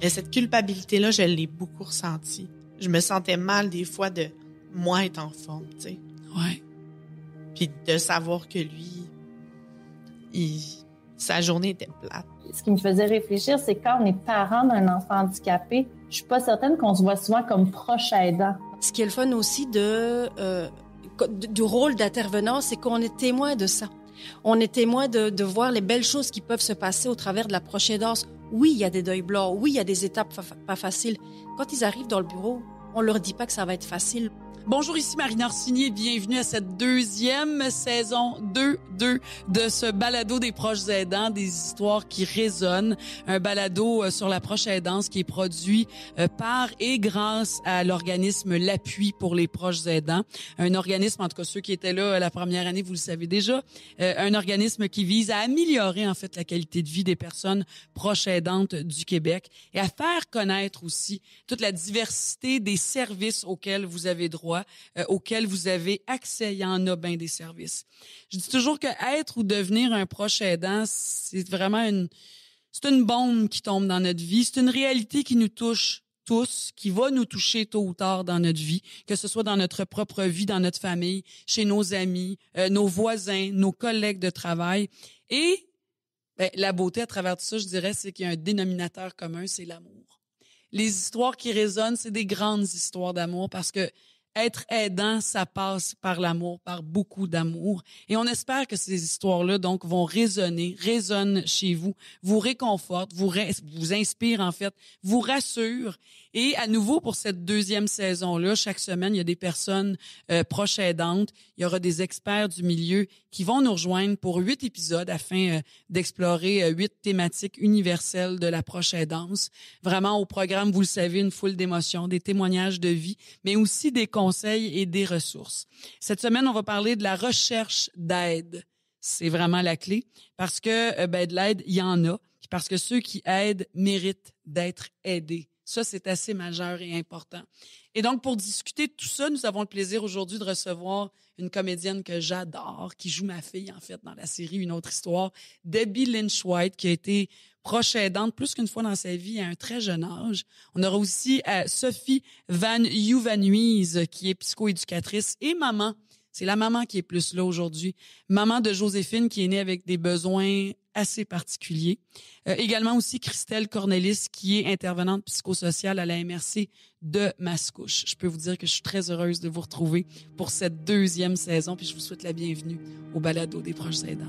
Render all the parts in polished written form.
Mais cette culpabilité-là, je l'ai beaucoup ressentie. Je me sentais mal des fois de moi être en forme, tu sais. Ouais. Puis de savoir que lui, sa journée était plate. Ce qui me faisait réfléchir, c'est quand on est parent d'un enfant handicapé, je suis pas certaine qu'on se voit souvent comme proche aidant. Ce qui est le fun aussi du rôle d'intervenant, c'est qu'on est témoin de ça. On est témoin de voir les belles choses qui peuvent se passer au travers de la proche aidance. Oui, il y a des deuils blancs. Oui, il y a des étapes pas faciles. Quand ils arrivent dans le bureau, on leur dit pas que ça va être facile. Bonjour, ici Marina Orsini et bienvenue à cette deuxième saison 2 de ce balado des proches aidants, des histoires qui résonnent. Un balado sur la proche aidance qui est produit par et grâce à l'organisme L'Appui pour les proches aidants. Un organisme, en tout cas ceux qui étaient là la première année, vous le savez déjà, un organisme qui vise à améliorer en fait la qualité de vie des personnes proches aidantes du Québec et à faire connaître aussi toute la diversité des services auxquels vous avez droit, auxquels vous avez accès. Il y en a bien des services. Je dis toujours que être ou devenir un proche aidant, c'est vraiment c'est une bombe qui tombe dans notre vie. C'est une réalité qui nous touche tous, qui va nous toucher tôt ou tard dans notre vie, que ce soit dans notre propre vie, dans notre famille, chez nos amis, nos voisins, nos collègues de travail. Et la beauté à travers tout ça, je dirais, c'est qu'il y a un dénominateur commun, c'est l'amour. Les histoires qui résonnent, c'est des grandes histoires d'amour parce que être aidant, ça passe par l'amour, par beaucoup d'amour. Et on espère que ces histoires-là, donc, vont résonnent chez vous, vous réconfortent, vous inspirent, en fait, vous rassurent. Et à nouveau, pour cette deuxième saison-là, chaque semaine, il y a des personnes proches aidantes. Il y aura des experts du milieu qui vont nous rejoindre pour 8 épisodes afin d'explorer 8 thématiques universelles de la proche aidance. Vraiment, au programme, vous le savez, une foule d'émotions, des témoignages de vie, mais aussi des conseils et des ressources. Cette semaine, on va parler de la recherche d'aide. C'est vraiment la clé parce que de l'aide, il y en a. Puis parce que ceux qui aident méritent d'être aidés. Ça, c'est assez majeur et important. Et donc, pour discuter de tout ça, nous avons le plaisir aujourd'hui de recevoir une comédienne que j'adore, qui joue ma fille, en fait, dans la série Une autre histoire, Debbie Lynch-White, qui a été proche aidante plus qu'une fois dans sa vie à un très jeune âge. On aura aussi Sophie Van Youvanuise, qui est psychoéducatrice et maman. C'est la maman qui est plus là aujourd'hui. Maman de Joséphine, qui est née avec des besoins assez particuliers. Également aussi Christelle Cornelis, qui est intervenante psychosociale à la MRC de Mascouche. Je peux vous dire que je suis très heureuse de vous retrouver pour cette deuxième saison, puis je vous souhaite la bienvenue au balado des proches aidants.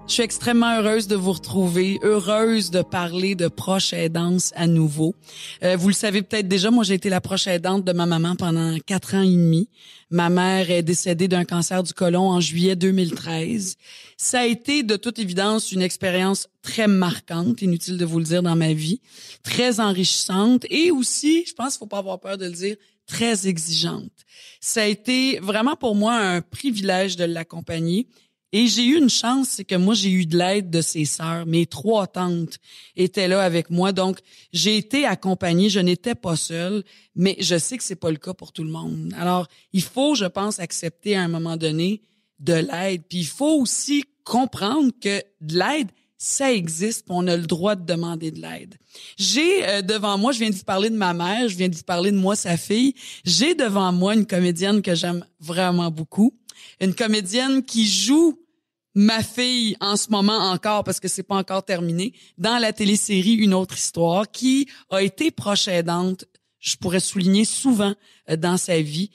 Je suis extrêmement heureuse de vous retrouver, heureuse de parler de proche aidance à nouveau. Vous le savez peut-être déjà, moi j'ai été la proche aidante de ma maman pendant 4 ans et demi. Ma mère est décédée d'un cancer du côlon en juillet 2013. Ça a été de toute évidence une expérience très marquante, inutile de vous le dire, dans ma vie, très enrichissante et aussi, je pense qu'il faut pas avoir peur de le dire, très exigeante. Ça a été vraiment pour moi un privilège de l'accompagner. Et j'ai eu une chance, c'est que moi, j'ai eu de l'aide de ses sœurs. Mes 3 tantes étaient là avec moi. Donc, j'ai été accompagnée. Je n'étais pas seule, mais je sais que c'est pas le cas pour tout le monde. Alors, il faut, je pense, accepter à un moment donné de l'aide. Puis, il faut aussi comprendre que de l'aide, ça existe, puis on a le droit de demander de l'aide. J'ai devant moi, je viens de vous parler de ma mère, je viens de vous parler de moi, sa fille. J'ai devant moi une comédienne que j'aime vraiment beaucoup. Une comédienne qui joue ma fille en ce moment encore, parce que c'est pas encore terminé, dans la télésérie Une autre histoire, qui a été proche aidante, je pourrais souligner souvent dans sa vie.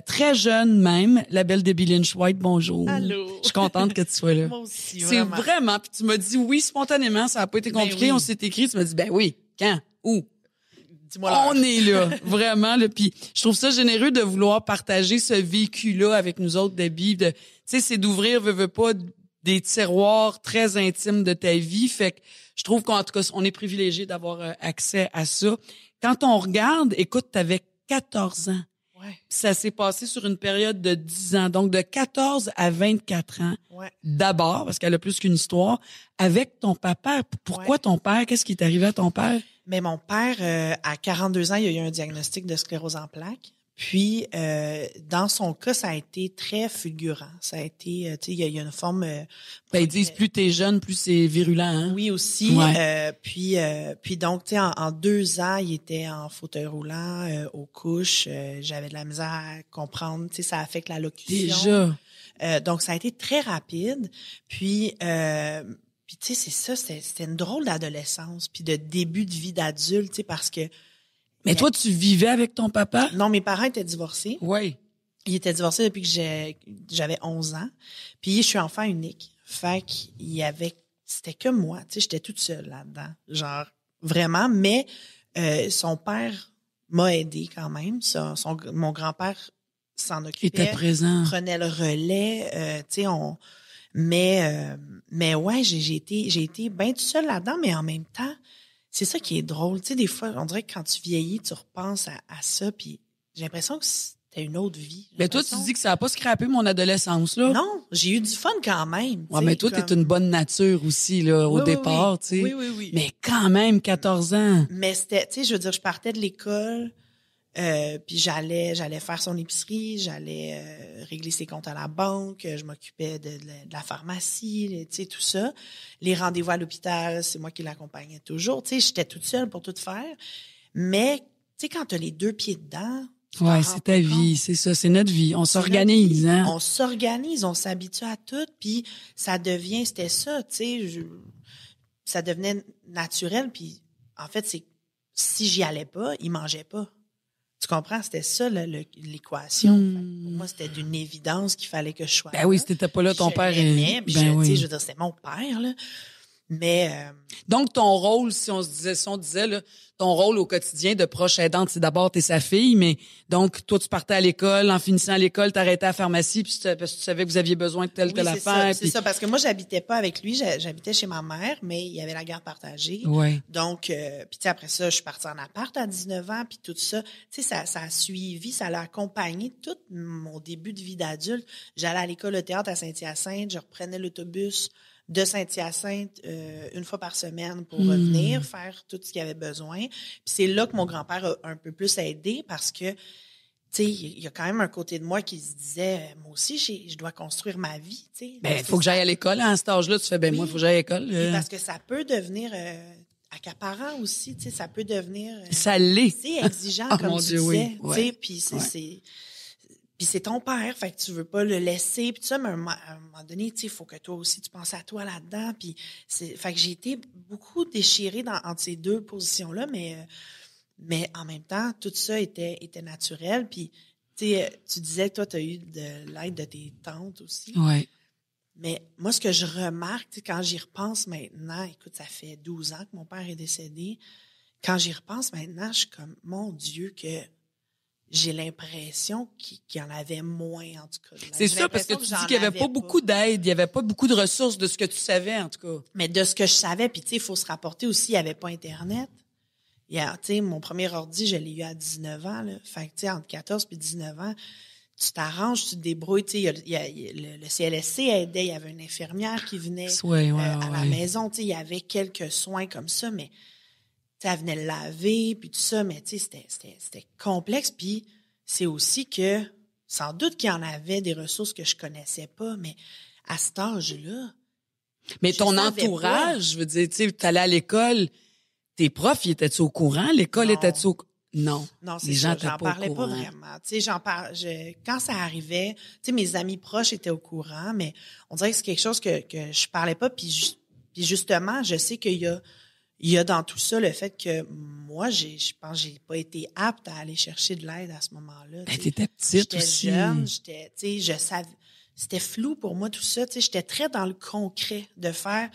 Très jeune même, la belle Debbie Lynch-White, bonjour. Allô. Je suis contente que tu sois là. Moi aussi, C'est vraiment. Puis tu m'as dit oui spontanément, ça a pas été compliqué, oui. On s'est écrit, tu m'as dit ben oui, quand, où? Dis-moi l'heure. On est là, vraiment là. Puis je trouve ça généreux de vouloir partager ce vécu-là avec nous autres, Debbie. Tu sais, c'est d'ouvrir, veux pas, des tiroirs très intimes de ta vie. Fait que je trouve qu'en tout cas, on est privilégié d'avoir accès à ça. Quand on regarde, écoute, t'avais 14 ans. Ouais. Ça s'est passé sur une période de 10 ans. Donc, de 14 à 24 ans. Ouais. D'abord, parce qu'elle a plus qu'une histoire, avec ton papa. Pourquoi ton père? Qu'est-ce qui est arrivé à ton père? Mais mon père, à 42 ans, il a eu un diagnostic de sclérose en plaques. Puis, dans son cas, ça a été très fulgurant. Ça a été, tu sais, il y a une forme... Ils disent plus t'es jeune, plus c'est virulent, hein? Oui, aussi. Ouais. Puis donc, tu sais, en 2 ans, il était en fauteuil roulant, aux couches. J'avais de la misère à comprendre. Tu sais, ça affecte la locution. Déjà. Donc, ça a été très rapide. Puis tu sais, c'est ça, c'était une drôle d'adolescence, puis de début de vie d'adulte, tu sais, parce que... Mais toi, tu vivais avec ton papa? Non, mes parents étaient divorcés. Oui. Ils étaient divorcés depuis que j'avais 11 ans. Puis je suis enfant unique. Fait qu'il y avait... C'était que moi, tu sais, j'étais toute seule là-dedans. Genre, vraiment. Mais son père m'a aidé quand même. Mon grand-père s'en occupait. Était présent. Prenait le relais. Tu sais, Mais ouais, j'ai été bien toute seule là-dedans, mais en même temps, c'est ça qui est drôle. Tu sais, des fois, on dirait que quand tu vieillis, tu repenses à ça, puis j'ai l'impression que c'était une autre vie. Mais toi, tu dis que ça a pas scrappé mon adolescence, là? Non, j'ai eu du fun quand même. Ouais, mais toi, t'es une bonne nature aussi, là, au départ, tu sais. Oui. Mais quand même, 14 ans. Mais c'était, tu sais, je veux dire, je partais de l'école, puis j'allais faire son épicerie, j'allais régler ses comptes à la banque, je m'occupais de la pharmacie, tu sais, tout ça. Les rendez-vous à l'hôpital, c'est moi qui l'accompagnais toujours. Tu sais, j'étais toute seule pour tout faire. Mais, tu sais, quand t'as les 2 pieds dedans... Ouais, c'est ta vie, c'est ça, c'est notre vie. On s'organise, hein? On s'organise, on s'habitue à tout, puis ça devient... C'était ça, tu sais, ça devenait naturel, puis en fait, c'est si j'y allais pas, il mangeait pas. Tu comprends? C'était ça, l'équation. Pour moi, c'était d'une évidence qu'il fallait que je sois Ben oui, si t'étais pas là, ton père... L'aimais, puis ben oui. je veux dire, c'était mon père, là. Mais... Donc, ton rôle, si on disait, là, ton rôle au quotidien de proche aidante, c'est d'abord, t'es sa fille, mais donc, toi, tu partais à l'école, en finissant l'école, t'arrêtais à la pharmacie, puis parce que tu savais que vous aviez besoin de telle affaire. C'est ça, parce que moi, j'habitais pas avec lui, j'habitais chez ma mère, mais il y avait la garde partagée. Ouais. Donc, puis tu sais, après ça, je suis partie en appart à 19 ans, puis tout ça. Tu sais, ça a suivi, ça l'a accompagné tout mon début de vie d'adulte. J'allais à l'école au théâtre à Saint-Hyacinthe, je reprenais l'autobus de Saint-Hyacinthe une fois par semaine pour revenir, faire tout ce qu'il y avait besoin. Puis c'est là que mon grand-père a un peu plus aidé parce que, tu sais, il y a quand même un côté de moi qui se disait, moi aussi, je dois construire ma vie, tu sais. Ben, il faut que j'aille à l'école, à cet âge-là, tu fais, ben, moi, il faut que j'aille à l'école. Parce que ça peut devenir accaparant aussi, tu sais, ça peut devenir... ça l'est. C'est exigeant, oh, comme mon tu Dieu, disais, oui. tu sais, puis puis c'est ton père, fait que tu veux pas le laisser, puis tout ça, mais à un moment donné, tu sais, il faut que toi aussi, tu penses à toi là-dedans, puis fait que j'ai été beaucoup déchirée entre ces 2 positions-là, mais en même temps, tout ça était naturel, puis tu sais, tu disais que toi, tu as eu de l'aide de tes tantes aussi. Ouais. Mais moi, ce que je remarque, tu sais, quand j'y repense maintenant, écoute, ça fait 12 ans que mon père est décédé, quand j'y repense maintenant, je suis comme, mon Dieu, que... J'ai l'impression qu'il y en avait moins, en tout cas. C'est ça, parce que tu dis qu'il n'y avait pas beaucoup d'aide, il n'y avait pas beaucoup de ressources de ce que tu savais, en tout cas. Mais de ce que je savais, puis tu sais, il faut se rapporter aussi, il n'y avait pas Internet. Tu sais, mon premier ordi, je l'ai eu à 19 ans, là. Fait que, tu sais, entre 14 et 19 ans, tu t'arranges, tu te débrouilles, tu sais, le CLSC aidait, il y avait une infirmière qui venait à la maison, tu sais, il y avait quelques soins comme ça, mais... elle venait le laver, puis tout ça, mais tu sais, c'était complexe. Puis c'est aussi que, sans doute qu'il y en avait des ressources que je connaissais pas, mais à cet âge-là... Mais ton entourage, je veux dire, tu sais, t'allais à l'école, tes profs, ils étaient-tu au courant? L'école était-tu au courant? Non. Non, c'est ça, j'en parlais pas vraiment. Tu sais, quand ça arrivait, tu sais, mes amis proches étaient au courant, mais on dirait que c'est quelque chose que je parlais pas, puis justement, je sais qu'il y a dans tout ça le fait que moi, je pense que j'ai pas été apte à aller chercher de l'aide à ce moment-là. Ben, t'étais petite aussi. J'étais jeune, tu sais, je savais, c'était flou pour moi tout ça, tu sais, j'étais très dans le concret de faire.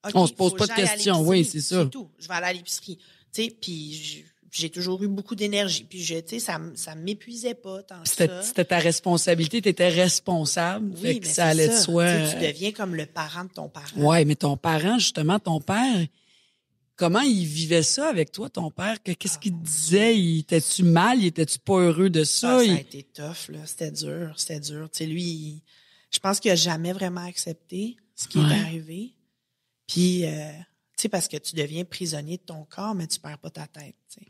Okay, on se pose pas de questions, oui, c'est ça. C'est tout. Je vais aller à l'épicerie, tu sais, puis j'ai toujours eu beaucoup d'énergie, puis tu sais, ça m'épuisait pas tant que ça. C'était ta responsabilité, t'étais responsable, oui, fait que ça allait de soi. Tu deviens comme le parent de ton parent. Ouais, mais ton parent, justement, ton père. Comment il vivait ça avec toi, ton père? Qu'est-ce qu'il te disait? Était-tu mal? Était-tu pas heureux de ça? Ça a été tough, là. C'était dur. Tu sais, lui, je pense qu'il a jamais vraiment accepté ce qui est arrivé. Puis, tu sais, parce que tu deviens prisonnier de ton corps, mais tu perds pas ta tête, tu sais.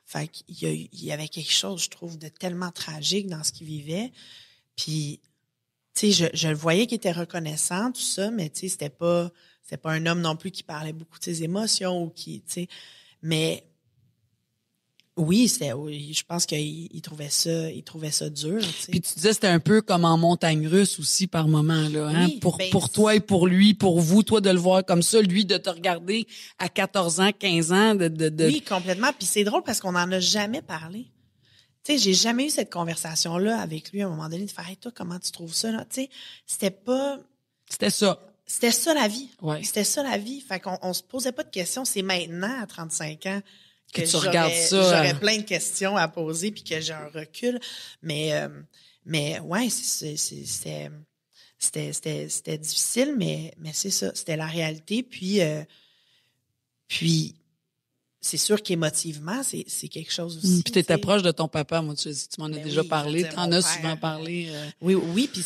Fait qu'il y avait quelque chose, je trouve, de tellement tragique dans ce qu'il vivait. Puis, tu sais, je le voyais qu'il était reconnaissant, tout ça, mais tu sais, c'était pas un homme non plus qui parlait beaucoup de ses émotions ou qui, tu sais, mais oui, je pense qu'il trouvait ça dur, tu sais. Puis tu disais c'était un peu comme en montagne russe aussi par moment là, hein, Oui, pour toi et pour lui, pour vous, toi de le voir comme ça, lui de te regarder à 14 ans, 15 ans de... Oui, complètement. Puis c'est drôle parce qu'on n'en a jamais parlé. Tu sais, j'ai jamais eu cette conversation-là avec lui à un moment donné de faire, hey, toi, comment tu trouves ça, là? Tu sais, c'était ça la vie. Ouais. C'était ça la vie. Fait qu'on se posait pas de questions. C'est maintenant, à 35 ans, que tu regardes ça. J'aurais plein de questions à poser puis que j'ai un recul. Mais ouais, c'était difficile, mais c'est ça. C'était la réalité. Puis c'est sûr qu'émotivement, c'est quelque chose aussi. Puis t'étais proche de ton papa, moi, tu m'en as déjà oui, parlé. T'en as souvent parlé. Oui. Puis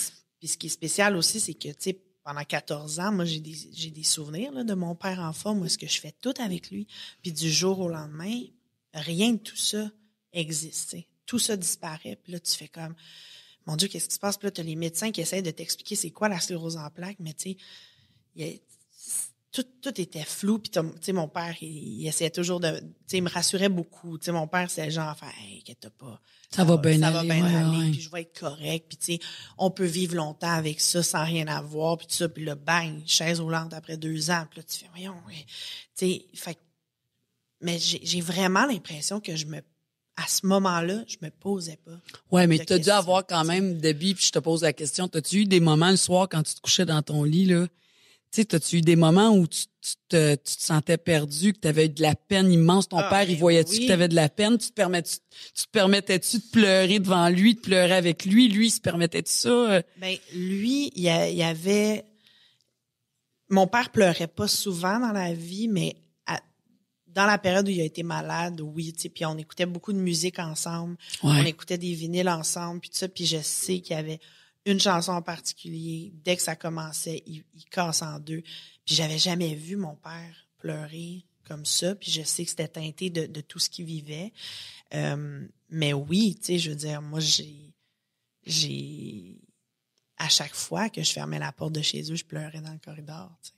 ce qui est spécial aussi, c'est que, tu sais, pendant 14 ans, moi, j'ai des souvenirs là, de mon père enfant, où est-ce que je fais tout avec lui. Puis du jour au lendemain, rien de tout ça existe. T'sais. Tout ça disparaît. Puis là, tu fais comme, mon Dieu, qu'est-ce qui se passe? Puis là, tu as les médecins qui essayent de t'expliquer c'est quoi la sclérose en plaques, mais tu sais, tout était flou. Puis tu sais, mon père, il essayait toujours de... Tu sais, il me rassurait beaucoup. Tu sais, mon père, c'est le genre à faire « Hey, inquiète pas. Ça va bien aller. Ouais. Puis je vais être correct. Puis tu sais, on peut vivre longtemps avec ça sans rien avoir. Puis tout ça. Puis là, bang, chaise roulante après 2 ans. Puis là, tu fais « Voyons. » Tu sais, fait... Mais j'ai vraiment l'impression que à ce moment-là, je me posais pas. Ouais, mais tu as dû avoir quand même, Debbie, puis je te pose la question, t'as-tu eu des moments le soir quand tu te couchais dans ton lit, là? Tu sais, t'as-tu eu des moments où tu te sentais perdu, que t'avais eu de la peine immense, ton père, il voyait-tu que t'avais de la peine, tu te permettais-tu de pleurer devant lui, de pleurer avec lui, il se permettait-tu ça? Ben, lui, il y avait... Mon père pleurait pas souvent dans la vie, mais dans la période où il a été malade, oui, tu sais, puis on écoutait beaucoup de musique ensemble, on écoutait des vinyles ensemble, puis tout ça, puis je sais qu'il y avait une chanson en particulier, dès que ça commençait, il casse en deux, puis j'avais jamais vu mon père pleurer comme ça, puis je sais que c'était teinté de tout ce qu'il vivait, mais oui, tu sais, je veux dire, moi, j'ai à chaque fois que je fermais la porte de chez eux, je pleurais dans le corridor, tu sais.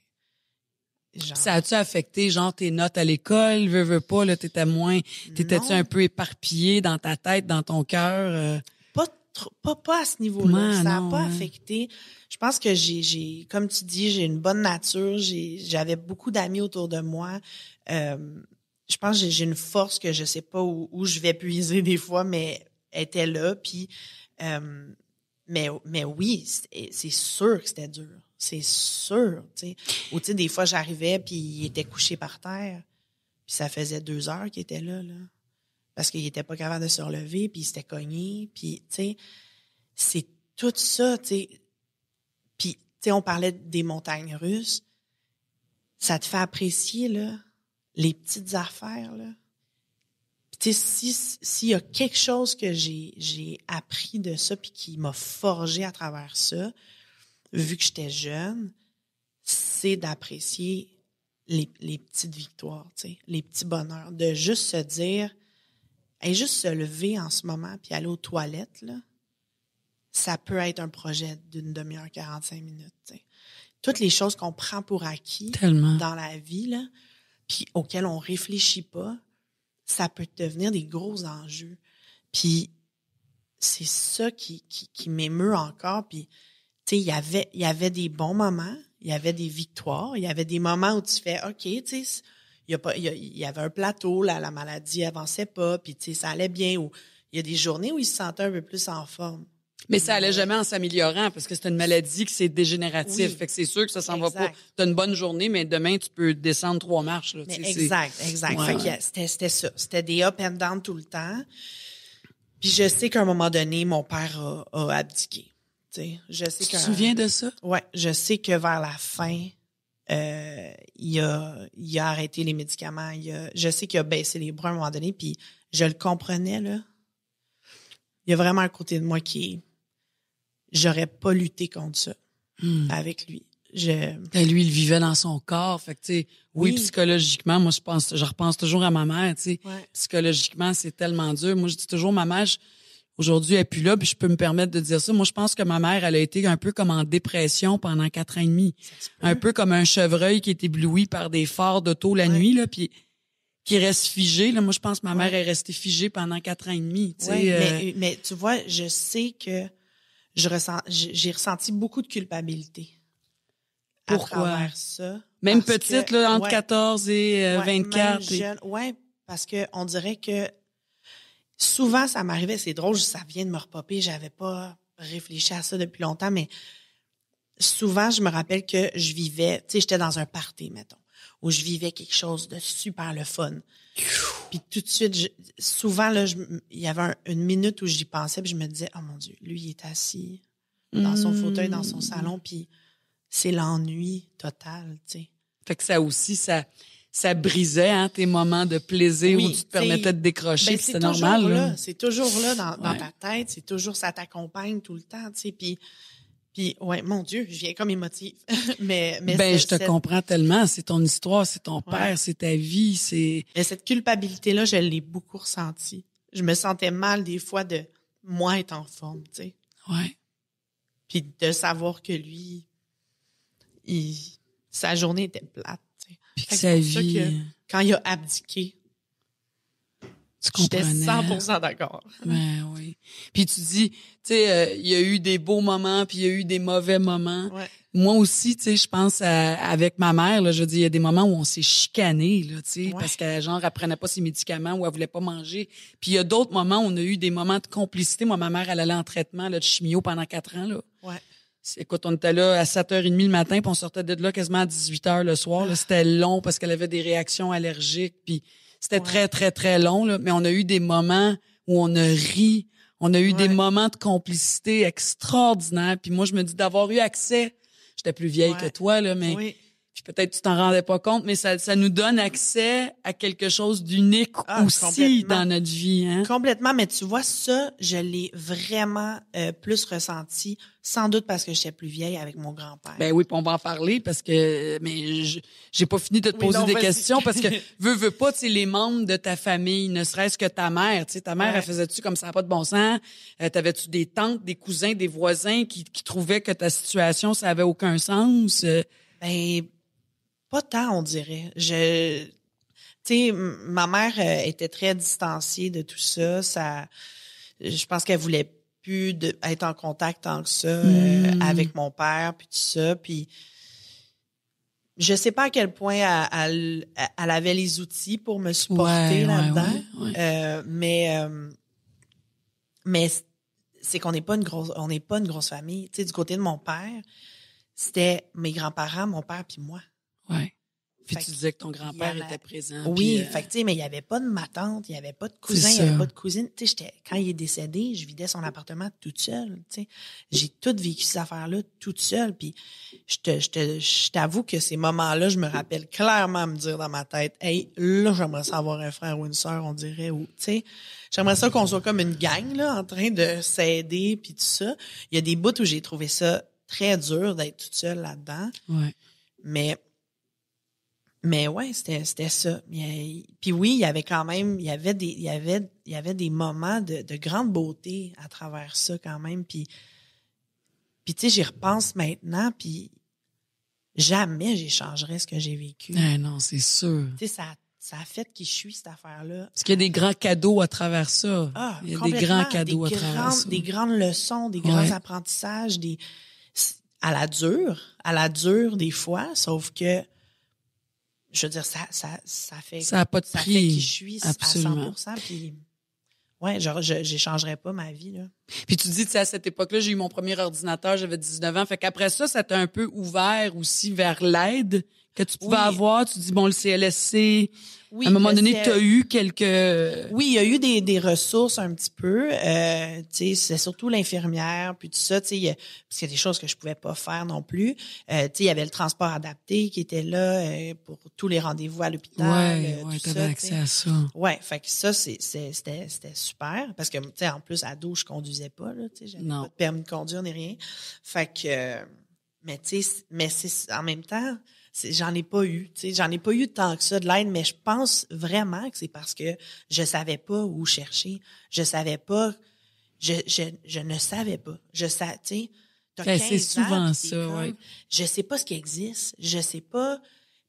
Genre. Ça a-tu affecté, genre, tes notes à l'école? Veux pas, là, t'étais-tu un peu éparpillé dans ta tête, dans ton cœur? Pas à ce niveau-là. Ça n'a pas affecté. Je pense que j'ai, comme tu dis, j'ai une bonne nature. J'avais beaucoup d'amis autour de moi. Je pense que j'ai une force que je sais pas où je vais puiser des fois, mais elle était là. Puis, mais oui, c'est sûr que c'était dur. C'est sûr, tu sais. Ou tu sais, des fois, j'arrivais, puis il était couché par terre. Puis ça faisait 2 heures qu'il était là. Parce qu'il était pas capable de se relever, puis il s'était cogné. Puis, tu sais, c'est tout ça, tu sais. Puis, tu sais, on parlait des montagnes russes. Ça te fait apprécier, là, les petites affaires, là. Puis, tu sais, s'il y a quelque chose que j'ai appris de ça, puis qui m'a forgé à travers ça, vu que j'étais jeune, c'est d'apprécier les petites victoires, tu sais, les petits bonheurs, de juste se dire, juste se lever en ce moment puis aller aux toilettes, là, ça peut être un projet d'une demi-heure, 45 minutes, tu sais. Toutes les choses qu'on prend pour acquis dans la vie, là, puis auxquelles on réfléchit pas, ça peut devenir des gros enjeux. Puis c'est ça qui m'émeut encore, puis tu sais, il y avait des bons moments, il y avait des victoires, il y avait des moments où tu fais OK, tu sais, il y avait un plateau, là, la maladie avançait pas, puis tu sais, ça allait bien. Ou il y a des journées où il se sentait un peu plus en forme. Mais ça allait jamais en s'améliorant parce que c'est une maladie qui c'est dégénératif. Oui. Fait que c'est sûr que ça s'en va pas. T'as une bonne journée, mais demain, tu peux descendre 3 marches, là. Mais exact. Ouais, fait que c'était ça. C'était des up and down tout le temps. Puis je sais qu'à un moment donné, mon père a abdiqué. Je sais tu te souviens de ça? Ouais, je sais que vers la fin, il a arrêté les médicaments. Je sais qu'il a baissé les bras à un moment donné, puis je le comprenais, là. Il y a vraiment un côté de moi j'aurais pas lutté contre ça avec lui. Lui, il vivait dans son corps. Fait que, tu sais, oui, psychologiquement, moi, je repense toujours à ma mère, tu sais. Ouais. Psychologiquement, c'est tellement dur. Moi, je dis toujours, ma mère, aujourd'hui, elle est plus là, puis je peux me permettre de dire ça. Moi, je pense que ma mère, elle a été un peu comme en dépression pendant 4 ans et demi. Un peu comme un chevreuil qui est ébloui par des phares d'auto la nuit, là, puis qui reste figé. Là, moi, je pense que ma mère est restée figée pendant 4 ans et demi. Mais tu vois, je sais que j'ai ressenti beaucoup de culpabilité. Pourquoi? À travers ça. Même petite, là, entre 14 et 24. Parce que on dirait que souvent, ça m'arrivait, c'est drôle, ça vient de me repopper, j'avais pas réfléchi à ça depuis longtemps, mais souvent, je me rappelle que je vivais, tu sais, j'étais dans un party, mettons, où je vivais quelque chose de super le fun. Puis tout de suite, souvent, là, il y avait une minute où j'y pensais, puis je me disais, oh mon Dieu, lui, il est assis dans son fauteuil, dans son salon, puis c'est l'ennui total, tu sais. Fait que ça aussi, ça brisait tes moments de plaisir où tu te permettais de décrocher, c'est normal. Là. C'est toujours là dans ta tête, c'est toujours ça t'accompagne tout le temps, tu sais. Puis ouais, mon Dieu, je viens comme émotive. mais je te comprends tellement. C'est ton histoire, c'est ton père, c'est ta vie, c'est. Mais cette culpabilité-là, je l'ai beaucoup ressentie. Je me sentais mal des fois de moi être en forme, tu sais. Ouais. Puis de savoir que lui, sa journée était plate. Puis que sa vie... Que, quand il a abdiqué, j'étais 100% d'accord. Ben oui. Puis tu dis, tu sais, il y a eu des beaux moments, puis il y a eu des mauvais moments. Ouais. Moi aussi, tu sais, je pense avec ma mère, là, je dis, il y a des moments où on s'est chicané, là, tu sais, parce qu'elle, genre, elle prenait pas ses médicaments ou elle voulait pas manger. Puis il y a d'autres moments où on a eu des moments de complicité. Moi, ma mère, elle allait en traitement là, de chimio pendant 4 ans, là. Ouais. Écoute, on était là à 7h30 le matin, puis on sortait de là quasiment à 18h le soir. Là, c'était long parce qu'elle avait des réactions allergiques, puis c'était très, très, très long. Là. Mais on a eu des moments où on a ri, on a eu des moments de complicité extraordinaires. Puis moi, je me dis d'avoir eu accès, j'étais plus vieille que toi, là, mais puis peut-être tu t'en rendais pas compte, mais ça nous donne accès à quelque chose d'unique aussi dans notre vie. Hein? Complètement, mais tu vois, ça, je l'ai vraiment plus ressenti, sans doute parce que j'étais plus vieille avec mon grand-père. Ben oui, puis on va en parler parce que mais j'ai pas fini de te poser des questions parce que veux pas, tu sais, les membres de ta famille, ne serait-ce que ta mère, tu sais, ta mère, elle faisait-tu comme ça, pas de bon sens? T'avais-tu des tantes, des cousins, des voisins qui trouvaient que ta situation, ça avait aucun sens? Ben, pas tant, on dirait. Tu sais, ma mère était très distanciée de tout ça. Je pense qu'elle voulait plus être en contact tant que ça avec mon père puis tout ça. Puis je sais pas à quel point elle avait les outils pour me supporter là-dedans. Mais c'est qu'on n'est pas une grosse famille. Tu sais, du côté de mon père, c'était mes grands-parents, mon père puis moi. Ouais. Puis tu disais que ton grand-père était présent. Oui, fait que tu sais, mais il y avait pas de ma tante, il y avait pas de cousin, il y avait pas de cousine. Tu sais, quand il est décédé, je vidais son appartement toute seule. Tu sais, j'ai tout vécu ces affaires-là toute seule. Puis je t'avoue que ces moments-là, je me rappelle clairement me dire dans ma tête, hey, là, j'aimerais ça avoir un frère ou une sœur, on dirait, ou tu sais, j'aimerais ça qu'on soit comme une gang là, en train de s'aider puis tout ça. Il y a des bouts où j'ai trouvé ça très dur d'être toute seule là-dedans. Ouais. Mais ouais, c'était ça. Puis oui, il y avait quand même, il y avait des moments de grande beauté à travers ça quand même. Puis tu sais, j'y repense maintenant, puis jamais j'échangerais ce que j'ai vécu. Non, c'est sûr. Tu sais, ça a fait qui je suis, cette affaire-là. Parce qu'il y a des grands cadeaux à travers ça. Il y a des grands cadeaux à travers ça. Des grandes leçons, des grands apprentissages, à la dure des fois, sauf que je veux dire, ça fait... Ça n'a pas de prix. Ça fait qui je suis absolument. À 100%. Puis, ouais, genre, j'échangerais pas ma vie, là. Puis tu dis, tu sais, à cette époque-là, j'ai eu mon premier ordinateur, j'avais 19 ans. Fait qu'après ça t'a un peu ouvert aussi vers l'aide que tu pouvais avoir. Tu dis, bon, le CLSC... Oui, à un moment donné, tu as eu quelques... Oui, il y a eu des ressources un petit peu. Tu sais, c'est surtout l'infirmière, puis tout ça, tu sais, parce qu'il y a des choses que je pouvais pas faire non plus. Tu sais, il y avait le transport adapté qui était là pour tous les rendez-vous à l'hôpital. Ouais, tu avais accès à ça. Ouais, fait que ça, c'était super, parce que, tu sais, en plus, ado, je conduisais pas, là, tu sais, j'avais pas de permis de conduire ni rien. Fait que... Mais tu sais, mais c'est en même temps, j'en ai pas eu. Tu sais, j'en ai pas eu tant que ça de l'aide, mais je pense vraiment que c'est parce que je savais pas où chercher. Je savais pas. Je ne savais pas. Tu sais, t'as 15 c'est souvent ans, puis t'es ça, comme, ouais. je sais pas ce qui existe. Je sais pas.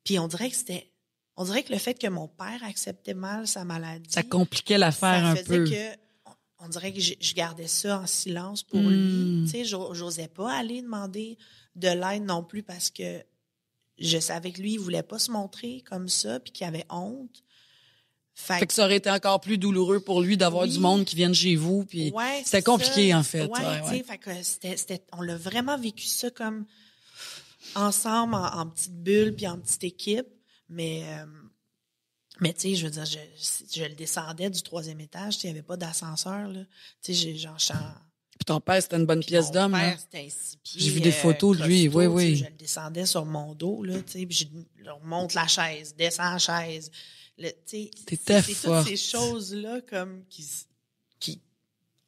Puis on dirait que le fait que mon père acceptait mal sa maladie, Ça compliquait l'affaire ça un faisait peu. que on dirait que je gardais ça en silence pour lui. Tu sais, j'osais pas aller demander de l'aide non plus parce que je savais que lui, il voulait pas se montrer comme ça puis qu'il avait honte. Fait que ça aurait été encore plus douloureux pour lui d'avoir Oui. du monde qui vienne chez vous. Puis Ouais, c'était c'est compliqué, ça. en fait. Ouais, tu sais, fait que on l'a vraiment vécu ça comme ensemble, en petite bulle puis en petite équipe. Mais tu sais, je veux dire, je le descendais du 3e étage. Il n'y avait pas d'ascenseur, là. Tu sais, Puis ton père, c'était une bonne pièce d'homme, Mon là. père, c'était un 6 pieds, J'ai vu des photos de lui, costaud, oui. tu sais, je le descendais sur mon dos, là, tu sais, puis je remonte la chaise, descends la chaise. Tu sais, T'étais c'est forte. toutes ces choses-là comme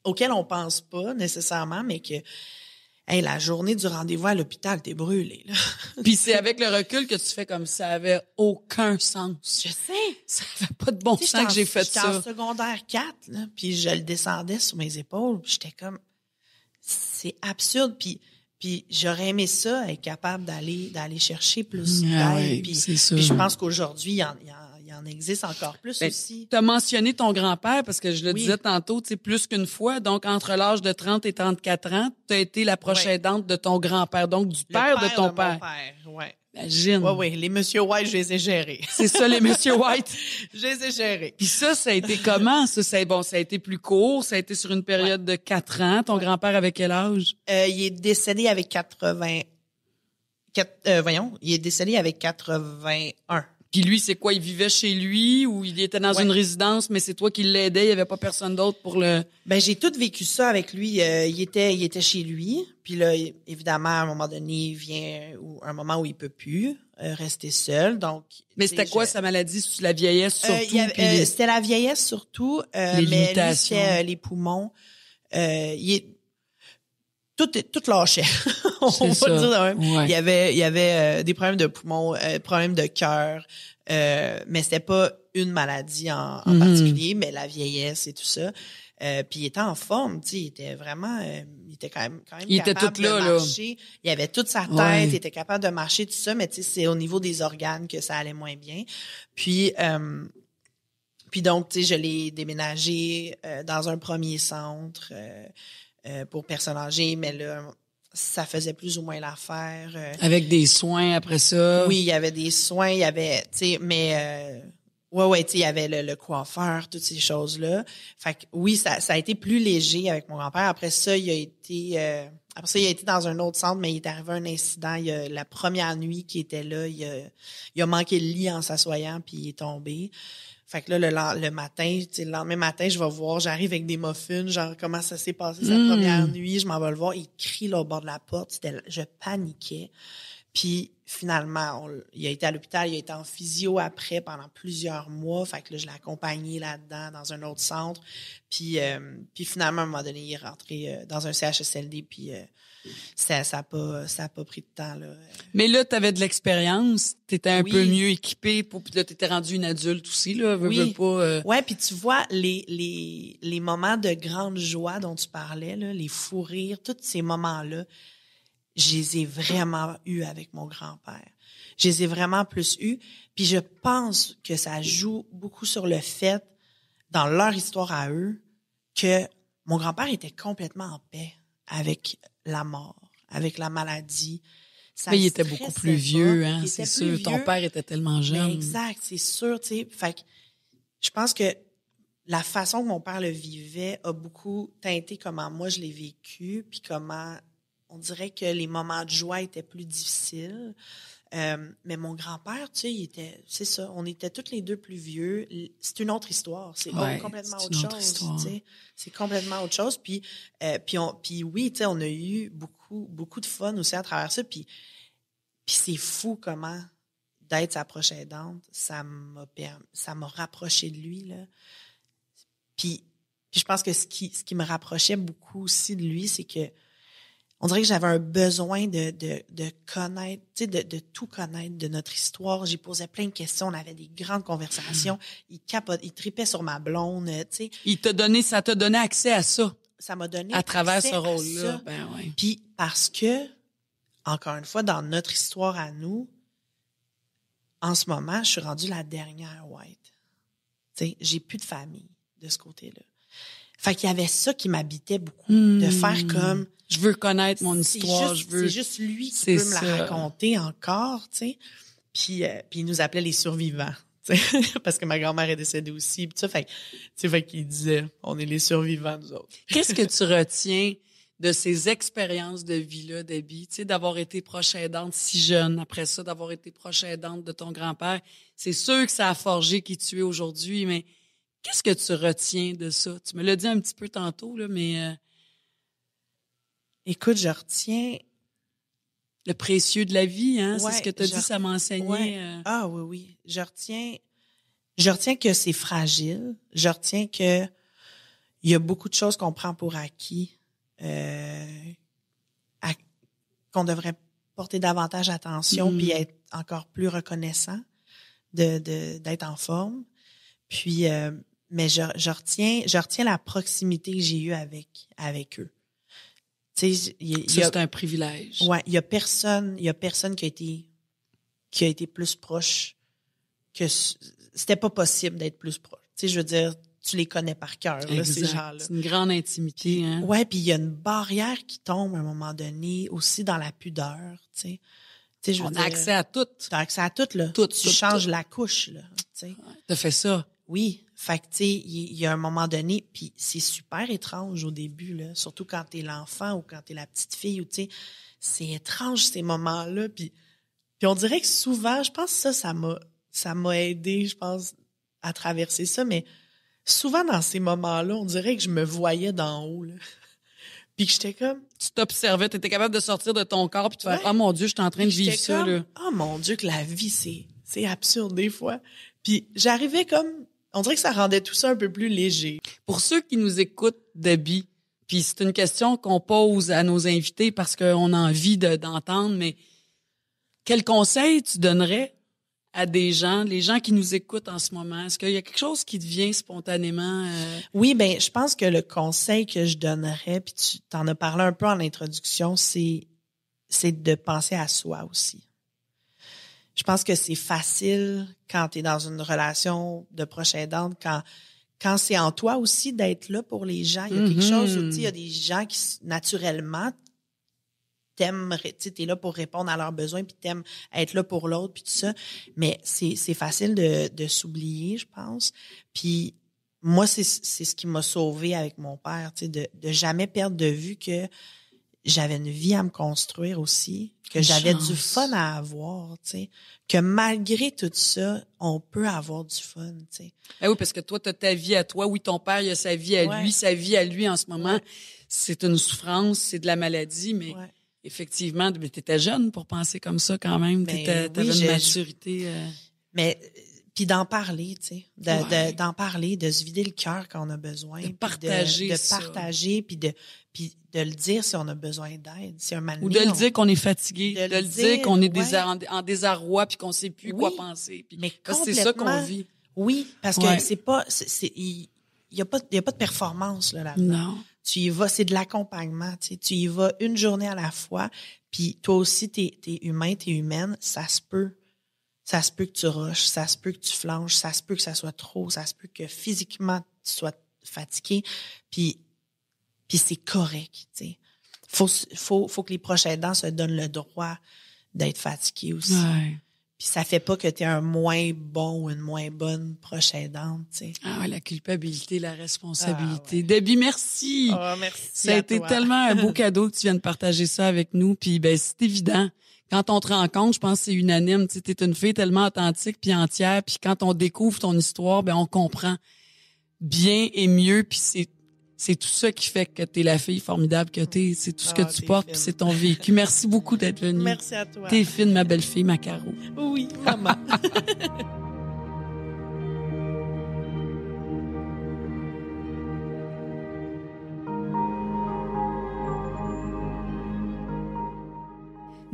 auxquelles on pense pas nécessairement, mais que hey, la journée du rendez-vous à l'hôpital, t'es brûlé, là. Puis c'est avec le recul que tu fais comme ça avait aucun sens. Je sais. Ça avait pas de bon Tu sais, sens que j'ai fait j'étais ça. en secondaire 4, là, puis je le descendais sur mes épaules, puis j'étais comme, c'est absurde, puis j'aurais aimé ça, être capable d'aller chercher plus d'aide, oui, puis c'est sûr. je pense qu'aujourd'hui, il y en existe encore plus Ben, aussi. tu as mentionné ton grand-père, parce que je le Oui. disais tantôt, tu sais, plus qu'une fois. Donc, entre l'âge de 30 et 34 ans, tu as été la proche Ouais. aidante de ton grand-père, donc du Le père de ton mon père. ouais. Imagine. Oui, les Monsieur White, je les ai gérés. C'est ça, les Monsieur White. Je les ai gérés. Puis ça a été comment? Ça a été plus court. Ça a été sur une période de 4 ans. Ton grand-père avait quel âge? Il est décédé avec 81. Puis lui, c'est quoi? Il vivait chez lui ou il était dans une résidence, mais c'est toi qui l'aidais? Il y avait pas personne d'autre pour le... Ben, j'ai tout vécu ça avec lui. Il était chez lui. Puis là, évidemment, à un moment donné, il vient un moment où il peut plus rester seul. Donc, Mais c'était quoi sa maladie? C'est la vieillesse surtout? C'était la vieillesse surtout. Les mais lui, limitations. c'était les poumons. Tout lâchait. On va ça. le dire de même. Ouais. Il y avait des problèmes de poumons, problèmes de cœur, mais c'était pas une maladie en particulier, mais la vieillesse et tout ça. Puis il était en forme, tu sais, il était vraiment, il était quand même Il était capable tout là, de marcher. Il avait toute sa tête, Ouais. il était capable de marcher, tout ça, mais tu sais, c'est au niveau des organes que ça allait moins bien. Puis donc, tu sais, je l'ai déménagé dans un premier centre pour personnes âgées, mais là, ça faisait plus ou moins l'affaire. Avec des soins après ça? Oui, il y avait des soins, il y avait, tu sais, mais ouais, tu sais, il y avait le coiffeur, toutes ces choses-là. Fait que oui, ça a été plus léger avec mon grand-père. Après ça, il a été dans un autre centre, mais il est arrivé un incident. La première nuit qu'il était là, il a manqué le lit en s'assoyant, puis il est tombé. Fait que là, le matin, tu sais, le lendemain matin, j'arrive avec des muffins, genre, comment ça s'est passé sa première nuit, je m'en vais le voir, il crie là au bord de la porte, je paniquais. Puis finalement, il a été à l'hôpital, il a été en physio après pendant plusieurs mois, fait que là, je l'ai accompagné là-dedans dans un autre centre. Puis finalement, à un moment donné, il est rentré dans un CHSLD, puis ça a pas pris de temps, là. Mais là, t'avais de l'expérience, t'étais un Oui. peu mieux équipé, puis là, t'étais rendu une adulte aussi, là, veux pas... Ouais, puis tu vois, les moments de grande joie dont tu parlais, là, les fous rires, tous ces moments-là, je les ai vraiment eus avec mon grand-père. Je les ai vraiment plus eus. Puis je pense que ça joue beaucoup sur le fait, dans leur histoire à eux, que mon grand-père était complètement en paix avec la mort, avec la maladie. Ça Mais il le était beaucoup stressait plus pas. vieux, hein, Il c'est était sûr. plus Ton vieux. père était tellement Ben, jeune. exact, c'est sûr, tu sais. Fait que je pense que la façon que mon père le vivait a beaucoup teinté comment moi je l'ai vécu, puis comment on dirait que les moments de joie étaient plus difficiles. Mais mon grand-père, tu sais, c'est ça, on était tous les deux plus vieux. C'est une autre histoire, c'est Ouais, complètement c'est autre une autre chose, histoire. tu sais. C'est complètement autre chose. Puis oui, tu sais, on a eu beaucoup de fun aussi à travers ça. Puis c'est fou comment d'être sa proche aidante, ça m'a rapproché de lui, là. Puis je pense que ce qui me rapprochait beaucoup aussi de lui, c'est que on dirait que j'avais un besoin de connaître, tu sais, de tout connaître de notre histoire. J'y posais plein de questions. On avait des grandes conversations. Il tripait sur ma blonde, tu sais. Ça t'a donné accès à ça. Ça m'a donné à travers accès ce à rôle-là. ça. Ben ouais. Puis parce que, encore une fois, dans notre histoire à nous, en ce moment, je suis rendue la dernière white. Tu sais, j'ai plus de famille de ce côté-là. Fait qu'il y avait ça qui m'habitait beaucoup, de faire comme... Je veux connaître mon histoire, C'est juste lui qui peut me la raconter encore, tu sais. Puis il nous appelait les survivants, tu sais, parce que ma grand-mère est décédée aussi. Puis ça, fait qu'il disait, on est les survivants, nous autres. Qu'est-ce que tu retiens de ces expériences de vie-là, Debbie? Tu sais, d'avoir été proche aidante si jeune, après ça, d'avoir été proche aidante de ton grand-père. C'est sûr que ça a forgé qui tu es aujourd'hui, mais qu'est-ce que tu retiens de ça? Tu me l'as dit un petit peu tantôt, là, mais... Écoute, je retiens... Le précieux de la vie, hein? Ouais, c'est ce que tu as dit, ça m'a enseigné. Ouais. Ah oui. Je retiens que c'est fragile. Je retiens que il y a beaucoup de choses qu'on prend pour acquis, qu'on devrait porter davantage attention puis être encore plus reconnaissant d'être en forme. Puis, mais je retiens la proximité que j'ai eue avec eux. C'est un privilège. Ouais, il y a personne qui a été plus proche que c'était pas possible d'être plus proche. Tu sais, je veux dire, tu les connais par cœur, là, ces gens-là. C'est une grande intimité, hein. Ouais, puis il y a une barrière qui tombe à un moment donné aussi dans la pudeur, tu sais. On a accès à tout. T'as accès à tout, là. Tu changes la couche, là, tu sais. Ouais, t'as fait ça. Oui. Fait que, tu sais, il y a un moment donné, puis c'est super étrange au début, là, surtout quand t'es l'enfant ou quand t'es la petite fille, ou tu sais, c'est étrange ces moments-là, puis on dirait que souvent, je pense que ça m'a aidé, je pense, à traverser ça, mais souvent dans ces moments-là, on dirait que je me voyais d'en haut, là. Puis que j'étais comme... Tu t'observais, t'étais capable de sortir de ton corps puis de faire « Oh mon Dieu, je suis en train de vivre ça, là. » Oh mon Dieu, que la vie, c'est absurde des fois. Puis j'arrivais comme... On dirait que ça rendait tout ça un peu plus léger. Pour ceux qui nous écoutent, Debbie, puis c'est une question qu'on pose à nos invités parce qu'on a envie d'entendre, mais quel conseil tu donnerais à des gens, les gens qui nous écoutent en ce moment? Est-ce qu'il y a quelque chose qui te vient spontanément? Oui, ben je pense que le conseil que je donnerais, puis tu t'en as parlé un peu en introduction, c'est de penser à soi aussi. Je pense que c'est facile quand tu es dans une relation de proche aidante, quand c'est en toi aussi d'être là pour les gens. Il y a quelque chose où, il y a des gens qui, naturellement, t'aimes, tu es là pour répondre à leurs besoins, puis t'aimes être là pour l'autre, puis tout ça. Mais c'est facile de s'oublier, je pense. Puis moi, c'est ce qui m'a sauvée avec mon père, tu sais, de jamais perdre de vue que j'avais une vie à me construire aussi, que j'avais du fun à avoir, tu sais, que malgré tout ça, on peut avoir du fun, tu sais. Ben oui, parce que toi, t'as ta vie à toi. Oui, ton père, il a sa vie à lui. Sa vie à lui, en ce moment, c'est une souffrance, c'est de la maladie, mais effectivement, t'étais jeune pour penser comme ça quand même. T'avais une maturité. Mais puis d'en parler, tu sais, d'en parler, de se vider le cœur quand on a besoin, de partager, puis de le dire si on a besoin d'aide, si un moment ou de le dire qu'on est fatigué, de le dire qu'on est en désarroi puis qu'on sait plus quoi penser. Puis mais c'est ça qu'on vit. Oui, parce que c'est pas, il y a pas de performance là là-dedans. Non. Tu y vas, c'est de l'accompagnement, tu sais, tu y vas une journée à la fois, puis toi aussi t'es humain, t'es humaine, ça se peut que tu rushes, ça se peut que tu flanches, ça se peut que ça soit trop, ça se peut que physiquement tu sois fatigué, puis c'est correct, tu sais. Faut que les proches aidants se donnent le droit d'être fatigués aussi. Ouais. Puis ça fait pas que tu es un moins bon ou une moins bonne proche aidante, tu sais. Ah ouais, la culpabilité, la responsabilité. Debbie, merci. Oh, merci. Ça a été tellement un beau cadeau que tu viennes partager ça avec nous. Puis ben c'est évident. Quand on te rencontre, je pense que c'est unanime. Tu es une fille tellement authentique puis entière. Puis quand on découvre ton histoire, ben on comprend bien et mieux. Puis c'est tout ça qui fait que t'es la fille formidable que t'es. C'est tout ce que tu portes, puis c'est ton vécu. Merci beaucoup d'être venue. Merci à toi. T'es fine, ma belle-fille, ma Caro. Oui, maman.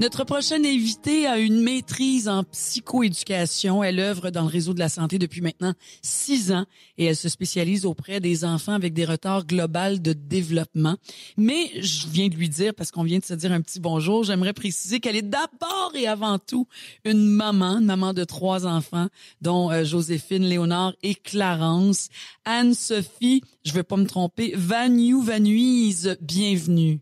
Notre prochaine invitée a une maîtrise en psychoéducation. Elle œuvre dans le réseau de la santé depuis maintenant 6 ans et elle se spécialise auprès des enfants avec des retards globaux de développement. Mais je viens de lui dire, parce qu'on vient de se dire un petit bonjour, j'aimerais préciser qu'elle est d'abord et avant tout une maman de 3 enfants, dont Joséphine, Léonard et Clarence. Anne-Sophie, je ne vais pas me tromper, Vanuise, bienvenue.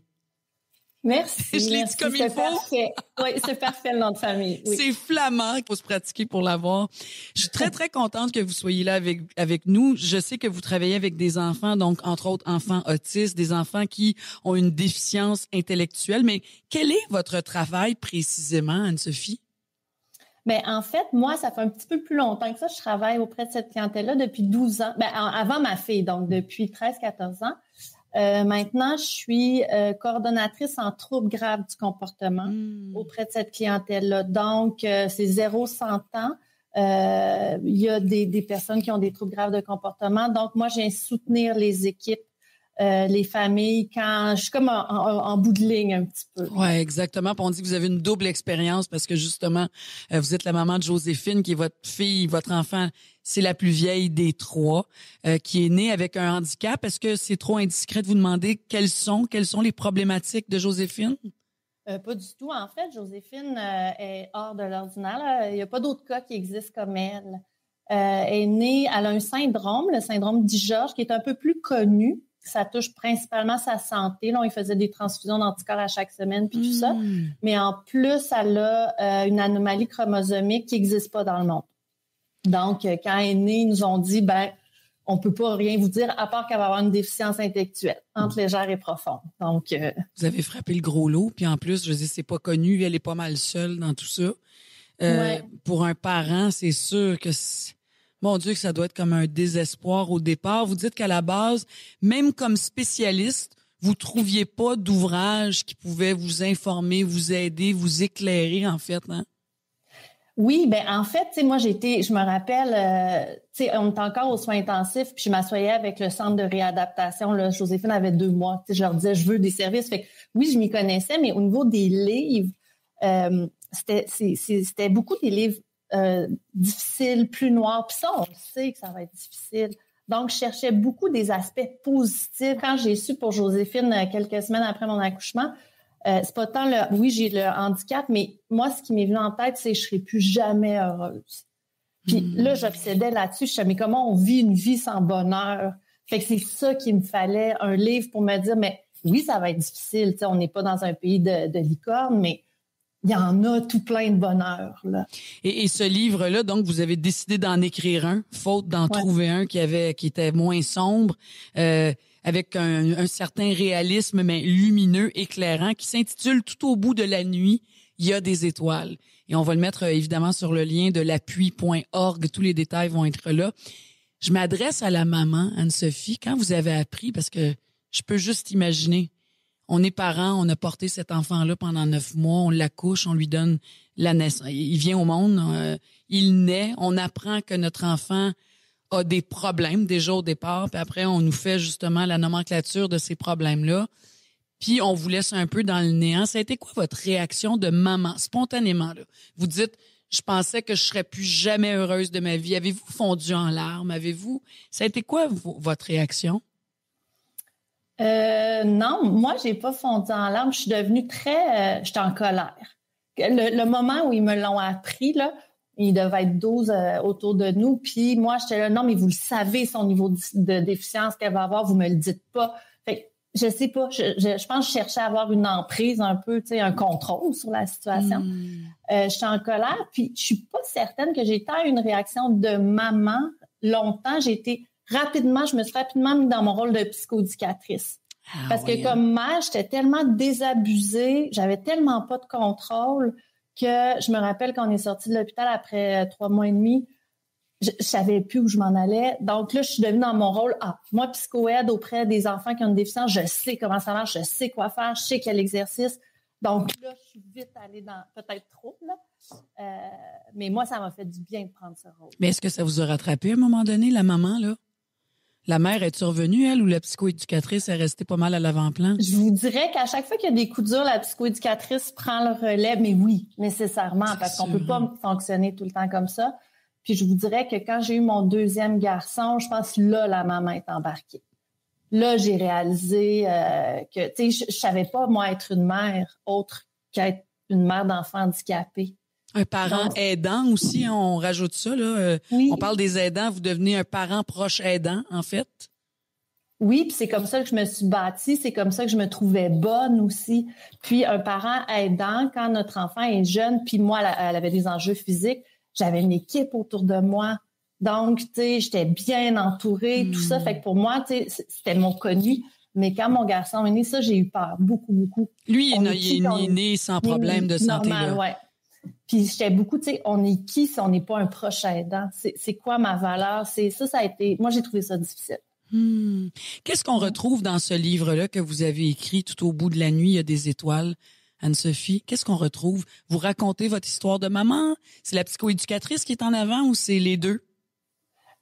Merci. Je l'ai dit comme il faut. Parfait. Oui, c'est parfait le nom de famille. Oui. C'est flamand, il faut se pratiquer pour l'avoir. Je suis très, très contente que vous soyez là avec nous. Je sais que vous travaillez avec des enfants, donc entre autres enfants autistes, des enfants qui ont une déficience intellectuelle. Mais quel est votre travail précisément, Anne-Sophie? Ben, en fait, moi, ça fait un petit peu plus longtemps que ça. Je travaille auprès de cette clientèle-là depuis 12 ans. Ben, avant ma fille, donc depuis 13-14 ans. Maintenant, je suis coordonnatrice en troubles graves du comportement auprès de cette clientèle-là. Donc, c'est 0-100 ans. Il y a des personnes qui ont des troubles graves de comportement. Donc, moi, je viens soutenir les équipes, les familles, quand je suis comme en bout de ligne un petit peu. Ouais, exactement. Puis on dit que vous avez une double expérience parce que justement, vous êtes la maman de Joséphine, qui est votre fille, votre enfant. C'est la plus vieille des 3 qui est née avec un handicap. Est-ce que c'est trop indiscret de vous demander quelles sont les problématiques de Joséphine? Pas du tout. En fait, Joséphine est hors de l'ordinaire. Là. Il n'y a pas d'autres cas qui existent comme elle. Elle est née, elle a un syndrome, le syndrome Dijorge, qui est un peu plus connu. Ça touche principalement sa santé. Là, il faisait des transfusions d'anticorps à chaque semaine, puis tout ça. Mais en plus, elle a une anomalie chromosomique qui n'existe pas dans le monde. Donc, quand elle est née, ils nous ont dit, on peut pas rien vous dire à part qu'elle va avoir une déficience intellectuelle, entre légère et profonde. Donc, vous avez frappé le gros lot, puis en plus, je dis, c'est pas connu, elle est pas mal seule dans tout ça. Ouais. Pour un parent, c'est sûr que mon Dieu, que ça doit être comme un désespoir au départ. Vous dites qu'à la base, même comme spécialiste, vous trouviez pas d'ouvrage qui pouvait vous informer, vous aider, vous éclairer, en fait, hein? Oui, en fait, tu sais, moi, je me rappelle, tu sais, on était encore aux soins intensifs, puis je m'assoyais avec le centre de réadaptation, là. Joséphine avait 2 mois, tu sais, je leur disais, je veux des services. Fait que, oui, je m'y connaissais, mais au niveau des livres, c'était beaucoup des livres difficiles, plus noirs. Puis ça, on sait que ça va être difficile. Donc, je cherchais beaucoup des aspects positifs. Quand j'ai su pour Joséphine, quelques semaines après mon accouchement, c'est pas tant oui, j'ai le handicap, mais moi, ce qui m'est venu en tête, c'est que je serai plus jamais heureuse. Puis là, j'obsédais là-dessus. Je disais, mais comment on vit une vie sans bonheur? Fait que c'est ça qu'il me fallait, un livre pour me dire, mais oui, ça va être difficile. Tu sais, on n'est pas dans un pays de licorne, mais il y en a tout plein de bonheur, là. Et ce livre-là, donc, vous avez décidé d'en écrire un, faute d'en trouver un qui était moins sombre, avec un certain réalisme, mais lumineux, éclairant, qui s'intitule « Tout au bout de la nuit, il y a des étoiles ». Et on va le mettre évidemment sur le lien de l'appui.org. Tous les détails vont être là. Je m'adresse à la maman, Anne-Sophie, quand vous avez appris, parce que je peux juste imaginer, on est parents, on a porté cet enfant-là pendant 9 mois, on l'accouche, on lui donne la naissance. Il vient au monde, il naît, on apprend que notre enfant a des problèmes déjà au départ, puis après, on nous fait justement la nomenclature de ces problèmes-là, puis on vous laisse un peu dans le néant. Ça a été quoi votre réaction de maman, spontanément, là? Vous dites, je pensais que je serais plus jamais heureuse de ma vie. Avez-vous fondu en larmes? Ça a été quoi votre réaction? Non, moi, j'ai pas fondu en larmes. Je suis devenue j'étais en colère. Le moment où ils me l'ont appris, là, il devait être 12 autour de nous. Puis moi, j'étais là, non, mais vous le savez, son niveau de déficience qu'elle va avoir, vous me le dites pas. Fait que, je sais pas, je pense que je cherchais à avoir une emprise un peu, tu sais, un contrôle sur la situation. J'étais en colère, puis je suis pas certaine que j'ai tant une réaction de maman longtemps. Je me suis rapidement mise dans mon rôle de psychoéducatrice. Parce que comme mère, j'étais tellement désabusée, j'avais tellement pas de contrôle que je me rappelle quand on est sorti de l'hôpital après 3 mois et demi, je savais plus où je m'en allais. Donc là, je suis devenue dans mon rôle, moi, psychoaide auprès des enfants qui ont une déficience, je sais comment ça marche, je sais quoi faire, je sais quel exercice. Donc là, je suis vite allée dans, peut-être trop, là. Mais moi, ça m'a fait du bien de prendre ce rôle. Mais est-ce que ça vous a rattrapé à un moment donné, la maman, là? La mère, est-tu revenue, elle, ou la psychoéducatrice est restée pas mal à l'avant-plan? Je vous dirais qu'à chaque fois qu'il y a des coups durs, la psychoéducatrice prend le relais, mais oui, nécessairement, parce qu'on peut pas fonctionner tout le temps comme ça. Puis je vous dirais que quand j'ai eu mon deuxième garçon, je pense que là, la maman est embarquée. Là, j'ai réalisé que, tu sais, je savais pas, moi, être une mère autre qu'être une mère d'enfant handicapé. Un parent aidant aussi, hein, on rajoute ça, là. Oui. On parle des aidants, vous devenez un parent proche aidant, en fait. Oui, puis c'est comme ça que je me suis bâtie, c'est comme ça que je me trouvais bonne aussi. Puis un parent aidant, quand notre enfant est jeune, puis moi, elle avait des enjeux physiques, j'avais une équipe autour de moi. Donc, tu sais, j'étais bien entourée, tout ça. Fait que pour moi, tu sais, c'était mon connu. Mais quand mon garçon est né, ça, j'ai eu peur, beaucoup, beaucoup. Lui, il est né sans problème de santé, normal, là. Ouais. Puis j'étais beaucoup, tu sais, on est qui si on n'est pas un proche aidant? C'est quoi ma valeur? Ça a été... Moi, j'ai trouvé ça difficile. Qu'est-ce qu'on retrouve dans ce livre-là que vous avez écrit tout au bout de la nuit, il y a des étoiles, Anne-Sophie? Qu'est-ce qu'on retrouve? Vous racontez votre histoire de maman? C'est la psychoéducatrice qui est en avant ou c'est les deux?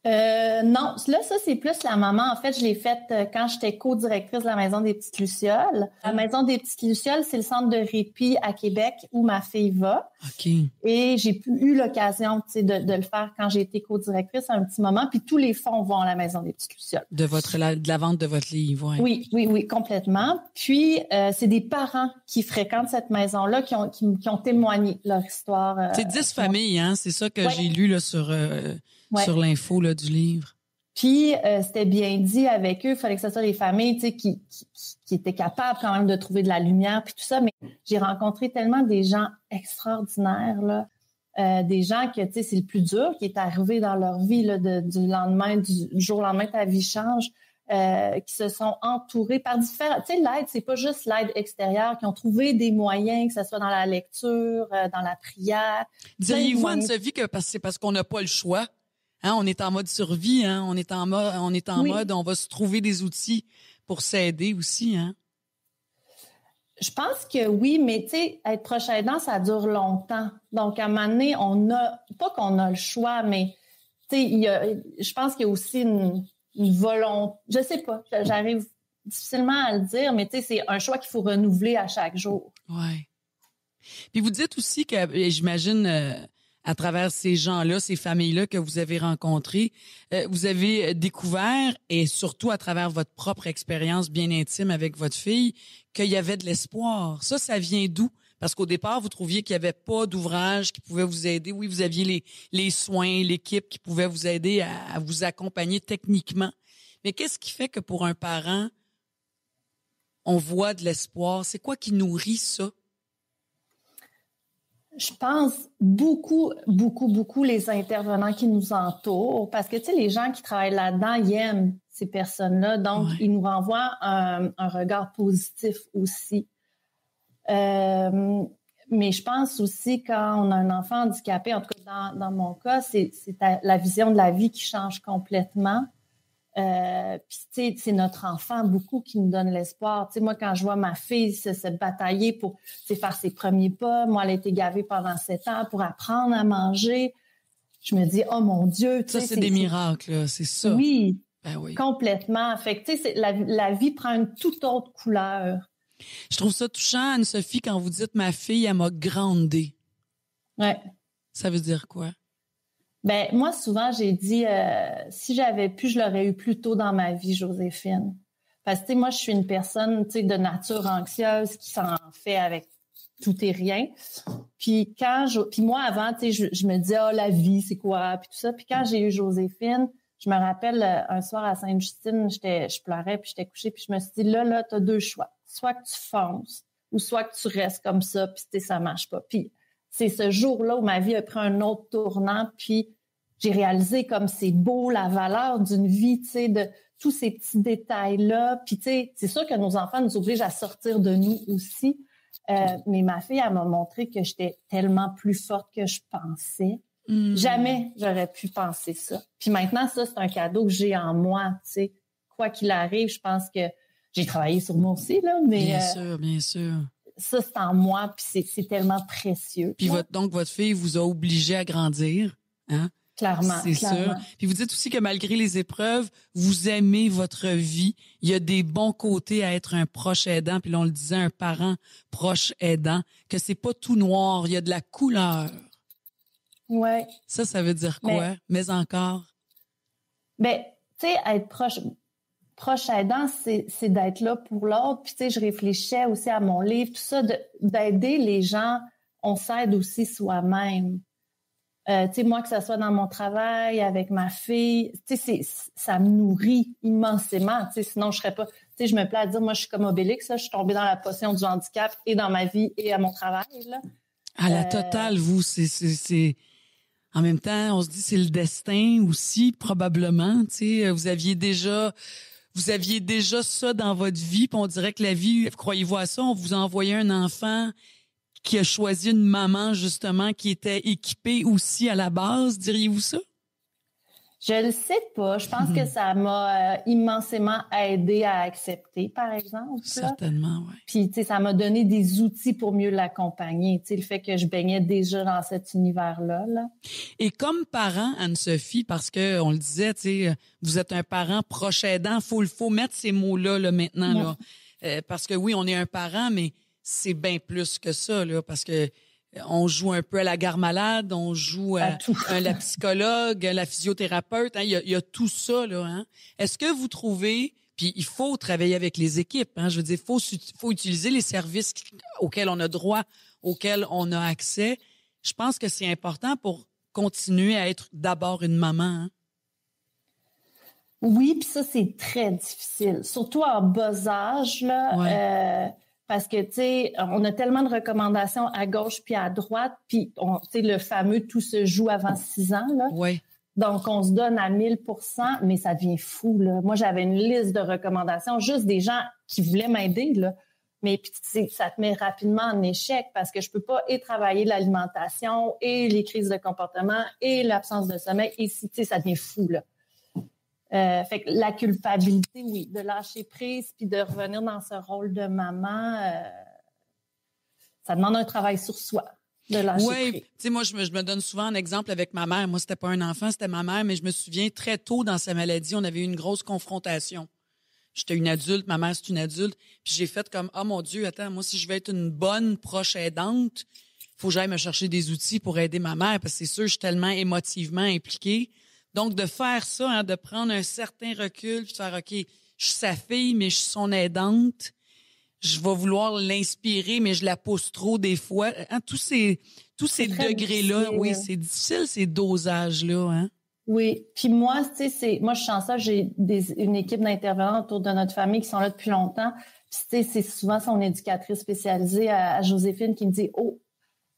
Non, là, ça, c'est plus la maman. En fait, je l'ai faite quand j'étais co-directrice de la Maison des Petites Lucioles. La Maison des Petites Lucioles, c'est le centre de répit à Québec où ma fille va. OK. Et j'ai eu l'occasion, tu sais, de le faire quand j'ai été co-directrice à un petit moment. Puis tous les fonds vont à la Maison des Petites Lucioles. De la vente de votre livre, ouais. Oui, complètement. Puis, c'est des parents qui fréquentent cette maison-là qui ont témoigné leur histoire. C'est 10 familles, hein? C'est ça que j'ai lu là, sur l'info là, du livre. Puis, c'était bien dit avec eux, il fallait que ce soit des familles, tu sais, qui étaient capables quand même de trouver de la lumière puis tout ça. Mais j'ai rencontré tellement des gens extraordinaires, là. Des gens que, tu sais, c'est le plus dur qui est arrivé dans leur vie, là, du lendemain, du jour au lendemain, ta vie change, qui se sont entourés par différents... Tu sais, l'aide, c'est pas juste l'aide extérieure, qui ont trouvé des moyens, que ce soit dans la lecture, dans la prière. Diriez-vous, Anne-Sophie, que c'est parce qu'on n'a pas le choix? Hein, on est en mode survie, hein? On est en mode, on va se trouver des outils pour s'aider aussi, hein? Je pense que oui, mais tu sais, être proche aidant, ça dure longtemps. Donc, à un moment donné, pas qu'on a le choix, mais tu sais, je pense qu'il y a aussi une volonté. Je sais pas, j'arrive difficilement à le dire, mais tu sais, c'est un choix qu'il faut renouveler à chaque jour. Ouais. Puis vous dites aussi que, j'imagine, à travers ces gens-là, ces familles-là que vous avez rencontrées, vous avez découvert, et surtout à travers votre propre expérience bien intime avec votre fille, qu'il y avait de l'espoir. Ça vient d'où? Parce qu'au départ, vous trouviez qu'il n'y avait pas d'ouvrage qui pouvait vous aider. Oui, vous aviez les soins, l'équipe qui pouvait vous aider à vous accompagner techniquement. Mais qu'est-ce qui fait que pour un parent, on voit de l'espoir? C'est quoi qui nourrit ça? Je pense beaucoup les intervenants qui nous entourent, parce que, tu sais, les gens qui travaillent là-dedans, ils aiment ces personnes-là, donc ils nous renvoient un regard positif aussi. Mais je pense aussi quand on a un enfant handicapé, en tout cas dans mon cas, c'est la vision de la vie qui change complètement. Puis tu sais, c'est notre enfant beaucoup qui nous donne l'espoir. Tu sais, moi quand je vois ma fille se batailler pour faire ses premiers pas, moi elle a été gavée pendant 7 ans pour apprendre à manger, je me dis oh mon Dieu, tu sais, c'est des miracles, là, c'est ça. Oui, ben oui, complètement. Fait que tu sais, la vie prend une toute autre couleur. Je trouve ça touchant, Anne-Sophie, quand vous dites ma fille, elle m'a grandée. Ouais. Ça veut dire quoi? Ben moi souvent j'ai dit si j'avais pu, je l'aurais eu plus tôt dans ma vie, Joséphine. Parce que tu sais, moi je suis une personne de nature anxieuse qui s'en fait avec tout et rien. Puis moi avant, tu sais, je me disais la vie c'est quoi puis tout ça. Puis quand j'ai eu Joséphine, je me rappelle un soir à Sainte-Justine, je pleurais puis j'étais couchée puis je me suis dit là t'as 2 choix, soit que tu fonces ou soit que tu restes comme ça puis tu sais ça marche pas. Puis c'est ce jour-là où ma vie a pris un autre tournant, puis j'ai réalisé comme c'est beau la valeur d'une vie, tu sais, de tous ces petits détails-là. Puis tu sais, c'est sûr que nos enfants nous obligent à sortir de nous aussi. Mais ma fille, elle m'a montré que j'étais tellement plus forte que je pensais. Jamais j'aurais pu penser ça. Puis maintenant, ça, c'est un cadeau que j'ai en moi, tu sais. Quoi qu'il arrive, je pense que j'ai travaillé sur moi aussi, là, mais... Bien sûr. Ça, c'est en moi, puis c'est tellement précieux. Puis votre fille vous a obligé à grandir, hein? Clairement. C'est sûr. Puis vous dites aussi que malgré les épreuves, vous aimez votre vie. Il y a des bons côtés à être un proche aidant. Puis là, on le disait, un parent proche aidant, que c'est pas tout noir. Il y a de la couleur. Ouais. Ça veut dire quoi? Mais encore? Ben, tu sais, être proche aidant, c'est d'être là pour l'autre. Puis, tu sais, je réfléchissais aussi à mon livre, tout ça, d'aider les gens. On s'aide aussi soi-même. Tu sais, moi, que ce soit dans mon travail, avec ma fille, tu sais, ça me nourrit immensément. Tu sais, sinon, je serais pas... Tu sais, je me plais à dire, moi, je suis comme Obélix, là, je suis tombée dans la potion du handicap et dans ma vie et à mon travail, là. À la totale, vous, c'est... En même temps, on se dit c'est le destin aussi, probablement. Tu sais, vous aviez déjà ça dans votre vie, puis on dirait que la vie, croyez-vous à ça, on vous a envoyé un enfant qui a choisi une maman, justement, qui était équipée aussi à la base, diriez-vous ça? Je le sais pas. Je pense que ça m'a immensément aidé à accepter, par exemple. Certainement, oui. Puis, tu sais, ça m'a donné des outils pour mieux l'accompagner. Tu sais, le fait que je baignais déjà dans cet univers-là, là. Et comme parent, Anne-Sophie, parce que on le disait, tu sais, vous êtes un parent proche aidant, faut mettre ces mots-là, là, maintenant, là. Parce que oui, on est un parent, mais c'est bien plus que ça, là, parce que on joue un peu à la gare malade, on joue à la psychologue, la physiothérapeute, hein, il y a tout ça, là, hein. Est-ce que vous trouvez, puis il faut travailler avec les équipes, hein, je veux dire, faut utiliser les services auxquels on a droit, auxquels on a accès. Je pense que c'est important pour continuer à être d'abord une maman, hein. Oui, puis ça, c'est très difficile, surtout en bas âge, là. Ouais. Parce que, tu sais, on a tellement de recommandations à gauche puis à droite, puis, tu sais, le fameux « tout se joue avant 6 ans », là. Oui. Donc, on se donne à 1000%, mais ça devient fou, là. Moi, j'avais une liste de recommandations, juste des gens qui voulaient m'aider, là. Mais puis, ça te met rapidement en échec parce que je peux pas et travailler l'alimentation et les crises de comportement et l'absence de sommeil. Et tu sais, ça devient fou, là. Fait que la culpabilité, oui, de lâcher prise puis de revenir dans ce rôle de maman, ça demande un travail sur soi, de lâcher prise. Oui, tu sais, moi, je me donne souvent un exemple avec ma mère. Moi, c'était pas un enfant, c'était ma mère, mais je me souviens très tôt dans sa maladie, on avait eu une grosse confrontation. J'étais une adulte, ma mère, c'est une adulte, puis j'ai fait comme, oh mon Dieu, attends, moi, si je veux être une bonne proche aidante, faut que j'aille me chercher des outils pour aider ma mère, parce que c'est sûr, je suis tellement émotivement impliquée. Donc, de faire ça, hein, de prendre un certain recul, puis de faire, OK, je suis sa fille, mais je suis son aidante. Je vais vouloir l'inspirer, mais je la pousse trop des fois. Hein, tous ces degrés-là, difficile. Oui, c'est difficile, ces dosages-là, hein. Oui. Puis moi, tu sais, moi, je suis chanceuse, j'ai une équipe d'intervenants autour de notre famille qui sont là depuis longtemps. Puis, tu sais, c'est souvent son éducatrice spécialisée à Joséphine qui me dit, oh,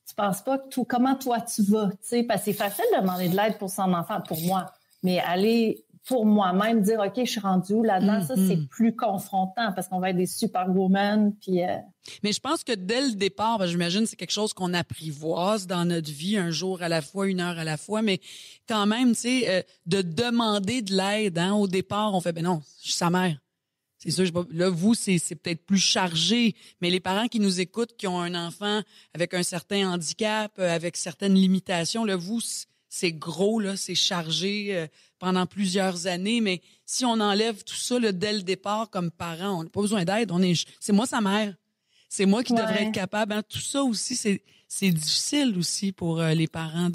tu penses pas que comment toi tu vas, tu sais, parce que c'est facile de demander de l'aide pour son enfant, pour moi, mais aller pour moi-même dire, OK, je suis rendue où là-dedans, ça, c'est plus confrontant parce qu'on va être des superwomen, puis... Mais je pense que dès le départ, ben, j'imagine que c'est quelque chose qu'on apprivoise dans notre vie, un jour à la fois, une heure à la fois, mais quand même, tu sais, de demander de l'aide, hein, au départ, on fait, ben non, je suis sa mère. C'est sûr, là, vous, c'est peut-être plus chargé, mais les parents qui nous écoutent, qui ont un enfant avec un certain handicap, avec certaines limitations, là, vous, c'est gros, là, c'est chargé pendant plusieurs années, mais si on enlève tout ça là, dès le départ comme parent, on n'a pas besoin d'aide, c'est moi sa mère. C'est moi qui devrais être capable. Hein. Tout ça aussi, c'est difficile aussi pour les parents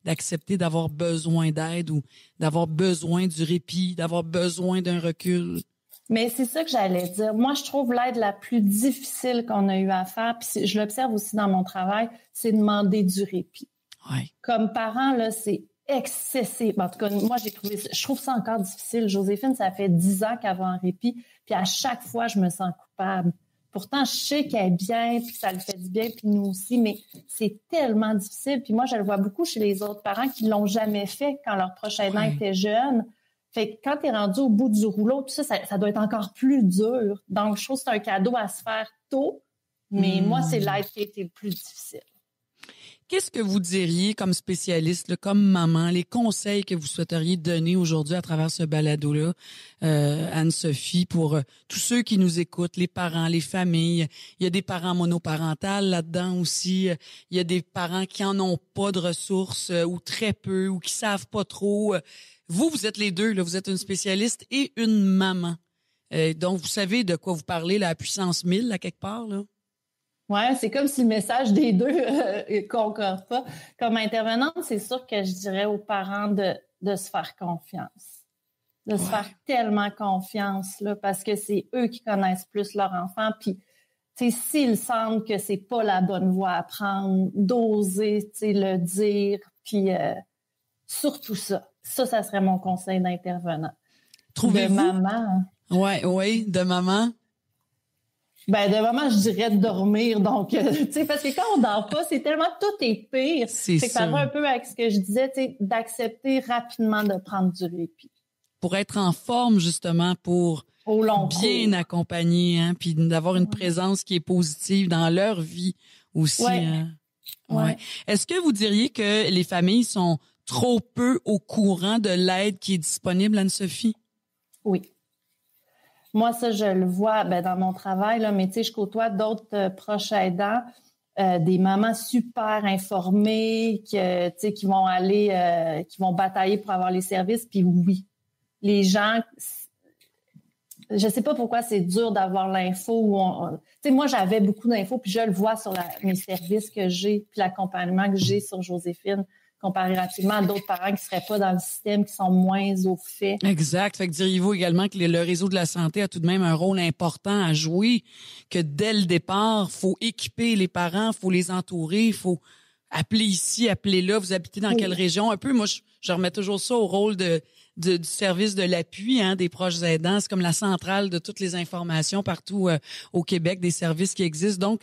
d'accepter d'avoir besoin d'aide ou d'avoir besoin du répit, d'avoir besoin d'un recul. Mais c'est ça que j'allais dire. Moi, je trouve l'aide la plus difficile qu'on a eu à faire, puis je l'observe aussi dans mon travail, c'est demander du répit. Ouais. Comme parent, là, c'est excessif. En tout cas, moi, je trouve ça encore difficile. Joséphine, ça fait 10 ans qu'elle va en répit, puis à chaque fois, je me sens coupable. Pourtant, je sais qu'elle est bien, puis que ça lui fait du bien, puis nous aussi, mais c'est tellement difficile. Puis moi, je le vois beaucoup chez les autres parents qui l'ont jamais fait quand leur proche aidant était jeune. Fait que quand t'es rendu au bout du rouleau, tout ça, ça doit être encore plus dur. Donc, je trouve que c'est un cadeau à se faire tôt, mais moi, c'est l'aide qui a été le plus difficile. Qu'est-ce que vous diriez comme spécialiste, là, comme maman, les conseils que vous souhaiteriez donner aujourd'hui à travers ce balado-là, Anne-Sophie, pour tous ceux qui nous écoutent, les parents, les familles. Il y a des parents monoparentales là-dedans aussi. Il y a des parents qui en ont pas de ressources ou très peu ou qui savent pas trop. Vous êtes les deux, là. Vous êtes une spécialiste et une maman. Donc, vous savez de quoi vous parlez, la puissance 1000, là, quelque part, là? Ouais, c'est comme si le message des deux concorde pas. Comme intervenante, c'est sûr que je dirais aux parents de se faire confiance. De se faire tellement confiance, là, parce que c'est eux qui connaissent plus leur enfant. Puis, tu sais, s'ils sentent que c'est pas la bonne voie à prendre, d'oser, tu sais, le dire. Puis, surtout ça. Ça serait mon conseil d'intervenant. Trouvez-vous? De maman. Oui, de maman. Ben, de maman, je dirais de dormir. Donc, tu sais, parce que quand on dort pas, c'est tellement tout est pire. C'est ça. Que ça va un peu avec ce que je disais, tu sais, d'accepter rapidement de prendre du répit. Pour être en forme, justement, pour au long bien cours. Accompagner, hein, puis d'avoir une présence qui est positive dans leur vie aussi. Ouais. Hein. Ouais. Est-ce que vous diriez que les familles sont trop peu au courant de l'aide qui est disponible, Anne-Sophie? Oui. Moi, ça, je le vois dans mon travail, là, mais tu sais, je côtoie d'autres proches aidants, des mamans super informées qui vont aller, qui vont batailler pour avoir les services. Puis oui, les gens, je sais pas pourquoi c'est dur d'avoir l'info. Tu sais, moi, j'avais beaucoup d'infos, puis je le vois sur mes services que j'ai, puis l'accompagnement que j'ai sur Joséphine, comparativement à d'autres parents qui seraient pas dans le système, qui sont moins au fait. Exact. Fait que diriez-vous également que le réseau de la santé a tout de même un rôle important à jouer, que dès le départ, faut équiper les parents, faut les entourer, faut appeler ici, appeler là, vous habitez dans quelle région? Un peu, moi, je remets toujours ça au rôle du service de l'appui, hein, des proches aidants. C'est comme la centrale de toutes les informations partout au Québec, des services qui existent. Donc,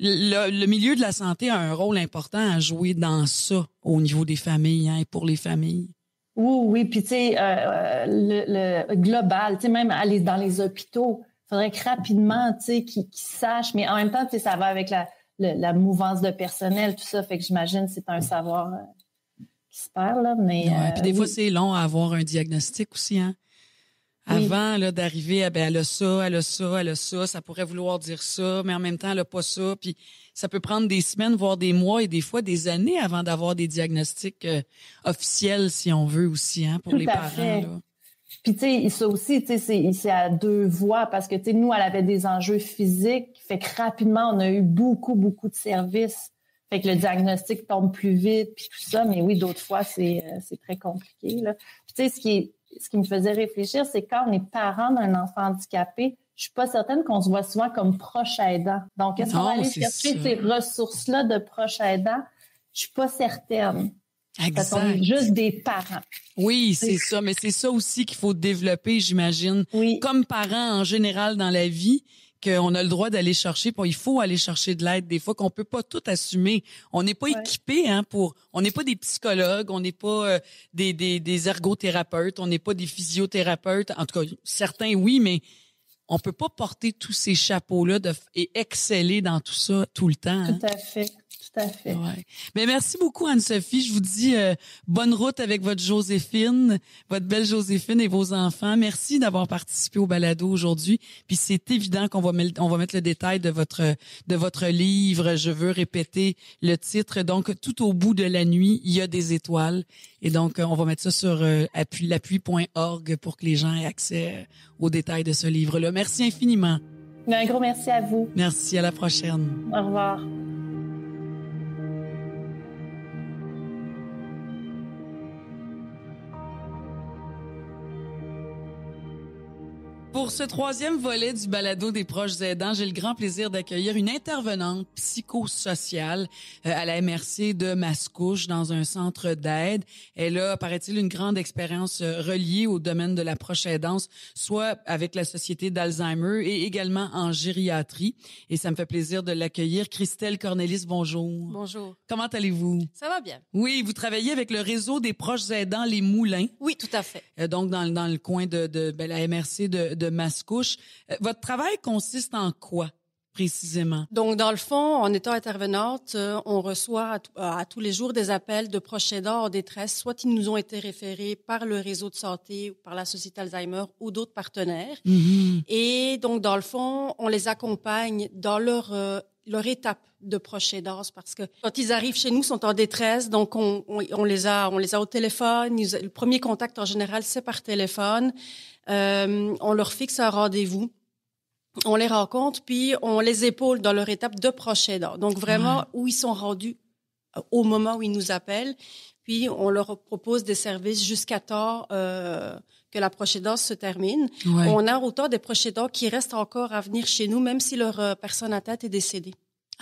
le milieu de la santé a un rôle important à jouer dans ça au niveau des familles, hein, et pour les familles. Oui, puis tu sais, le global, tu sais, même aller dans les hôpitaux, il faudrait que rapidement, tu sais, qu'ils sachent, mais en même temps, tu sais, ça va avec la mouvance de personnel, tout ça, fait que j'imagine que c'est un savoir qui se perd, là, mais... puis des fois, c'est long à avoir un diagnostic aussi, hein. Avant là d'arriver, elle a ça, ça pourrait vouloir dire ça, mais en même temps, elle a pas ça. Puis ça peut prendre des semaines, voire des mois et des fois des années avant d'avoir des diagnostics officiels, si on veut aussi, hein, pour tout les à parents. Fait. Là. Puis tu sais, ça aussi, tu sais, c'est à deux voies parce que tu sais, nous, elle avait des enjeux physiques, fait que rapidement, on a eu beaucoup de services. Fait que le diagnostic tombe plus vite, puis tout ça. Mais oui, d'autres fois, c'est très compliqué, là. Puis tu sais, ce qui me faisait réfléchir, c'est quand on est parent d'un enfant handicapé, je suis pas certaine qu'on se voit souvent comme proche aidant. Donc, est-ce qu'on va aller chercher ces ressources-là de proche aidant? Je suis pas certaine. Exact. Parce qu'on est juste des parents. Oui, c'est ça. Mais c'est ça aussi qu'il faut développer, j'imagine. Oui. Comme parents en général dans la vie, qu'on a le droit d'aller chercher, il faut aller chercher de l'aide des fois, qu'on peut pas tout assumer. On n'est pas équipé, hein, on n'est pas des psychologues, on n'est pas des ergothérapeutes, on n'est pas des physiothérapeutes. En tout cas, certains oui, mais on peut pas porter tous ces chapeaux-là et exceller dans tout ça tout le temps. Hein? Tout à fait. Tout à fait. Ouais. Mais merci beaucoup, Anne-Sophie. Je vous dis bonne route avec votre Joséphine, votre belle Joséphine et vos enfants. Merci d'avoir participé au balado aujourd'hui. Puis c'est évident qu'on va mettre le détail de votre livre. Je veux répéter le titre. Donc, tout au bout de la nuit, il y a des étoiles. Et donc, on va mettre ça sur l'appui.org pour que les gens aient accès aux détails de ce livre-là. Merci infiniment. Un gros merci à vous. Merci, à la prochaine. Au revoir. Pour ce troisième volet du balado des proches aidants, j'ai le grand plaisir d'accueillir une intervenante psychosociale à la MRC de Mascouche dans un centre d'aide. Elle a, paraît-il, une grande expérience reliée au domaine de la proche aidance, soit avec la Société d'Alzheimer et également en gériatrie. Et ça me fait plaisir de l'accueillir. Christelle Cornelis, bonjour. Bonjour. Comment allez-vous? Ça va bien. Oui, vous travaillez avec le réseau des proches aidants Les Moulins. Oui, tout à fait. Donc, dans le coin de la MRC de Mascouche. Votre travail consiste en quoi? précisément? Donc, dans le fond, en étant intervenante, on reçoit à tous les jours des appels de proches aidants en détresse, soit ils nous ont été référés par le réseau de santé, ou par la Société Alzheimer ou d'autres partenaires. Mm-hmm. Et donc, dans le fond, on les accompagne dans leur étape de proche aidance parce que quand ils arrivent chez nous, ils sont en détresse, donc on les a au téléphone. Le premier contact, en général, c'est par téléphone. On leur fixe un rendez-vous. On les rencontre, puis on les épaule dans leur étape de proche aidant. Donc, vraiment, où ils sont rendus au moment où ils nous appellent. Puis, on leur propose des services jusqu'à temps que la proche aidance se termine. Ouais. On a autant des proches aidants qui restent encore à venir chez nous, même si leur personne à tête est décédée.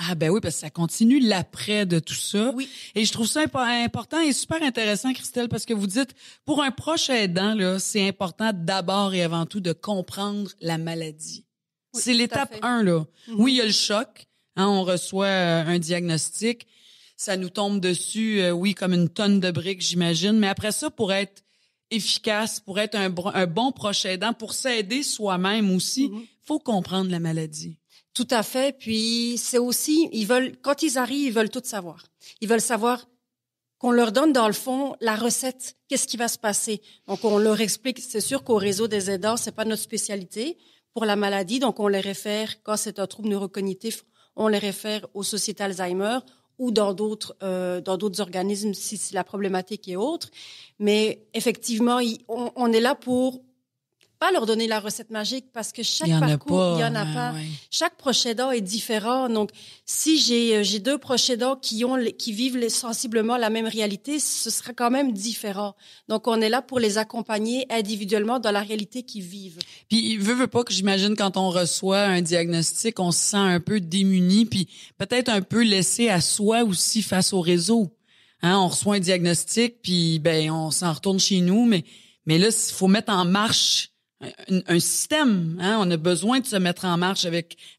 Ah ben oui, parce que ça continue l'après de tout ça. Oui. Et je trouve ça important et super intéressant, Christelle, parce que vous dites, pour un proche aidant, là, c'est important d'abord et avant tout de comprendre la maladie. Oui, c'est l'étape 1, là. Mm-hmm. Oui, il y a le choc. Hein, on reçoit un diagnostic. Ça nous tombe dessus, oui, comme une tonne de briques, j'imagine. Mais après ça, pour être efficace, pour être un bon proche aidant, pour s'aider soi-même aussi, faut comprendre la maladie. Tout à fait. Puis, c'est aussi, quand ils arrivent, ils veulent tout savoir. Ils veulent savoir qu'on leur donne, dans le fond, la recette. Qu'est-ce qui va se passer? Donc, on leur explique. C'est sûr qu'au réseau des aidants, c'est pas notre spécialité pour la maladie. Donc, on les réfère, quand c'est un trouble neurocognitif, on les réfère aux sociétés Alzheimer ou dans d'autres organismes si la problématique est autre. Mais effectivement, on est là pour pas leur donner la recette magique parce que chaque parcours, il y en a pas. Ouais. Chaque proche aidant est différent. Donc, si j'ai 2 proches aidants qui vivent sensiblement la même réalité, ce sera quand même différent. Donc, on est là pour les accompagner individuellement dans la réalité qu'ils vivent. Puis, veut pas que j'imagine quand on reçoit un diagnostic, on se sent un peu démuni, puis peut-être un peu laissé à soi aussi face au réseau. Hein, on reçoit un diagnostic, puis ben on s'en retourne chez nous, mais là, il faut mettre en marche un système, hein, on a besoin de se mettre en marche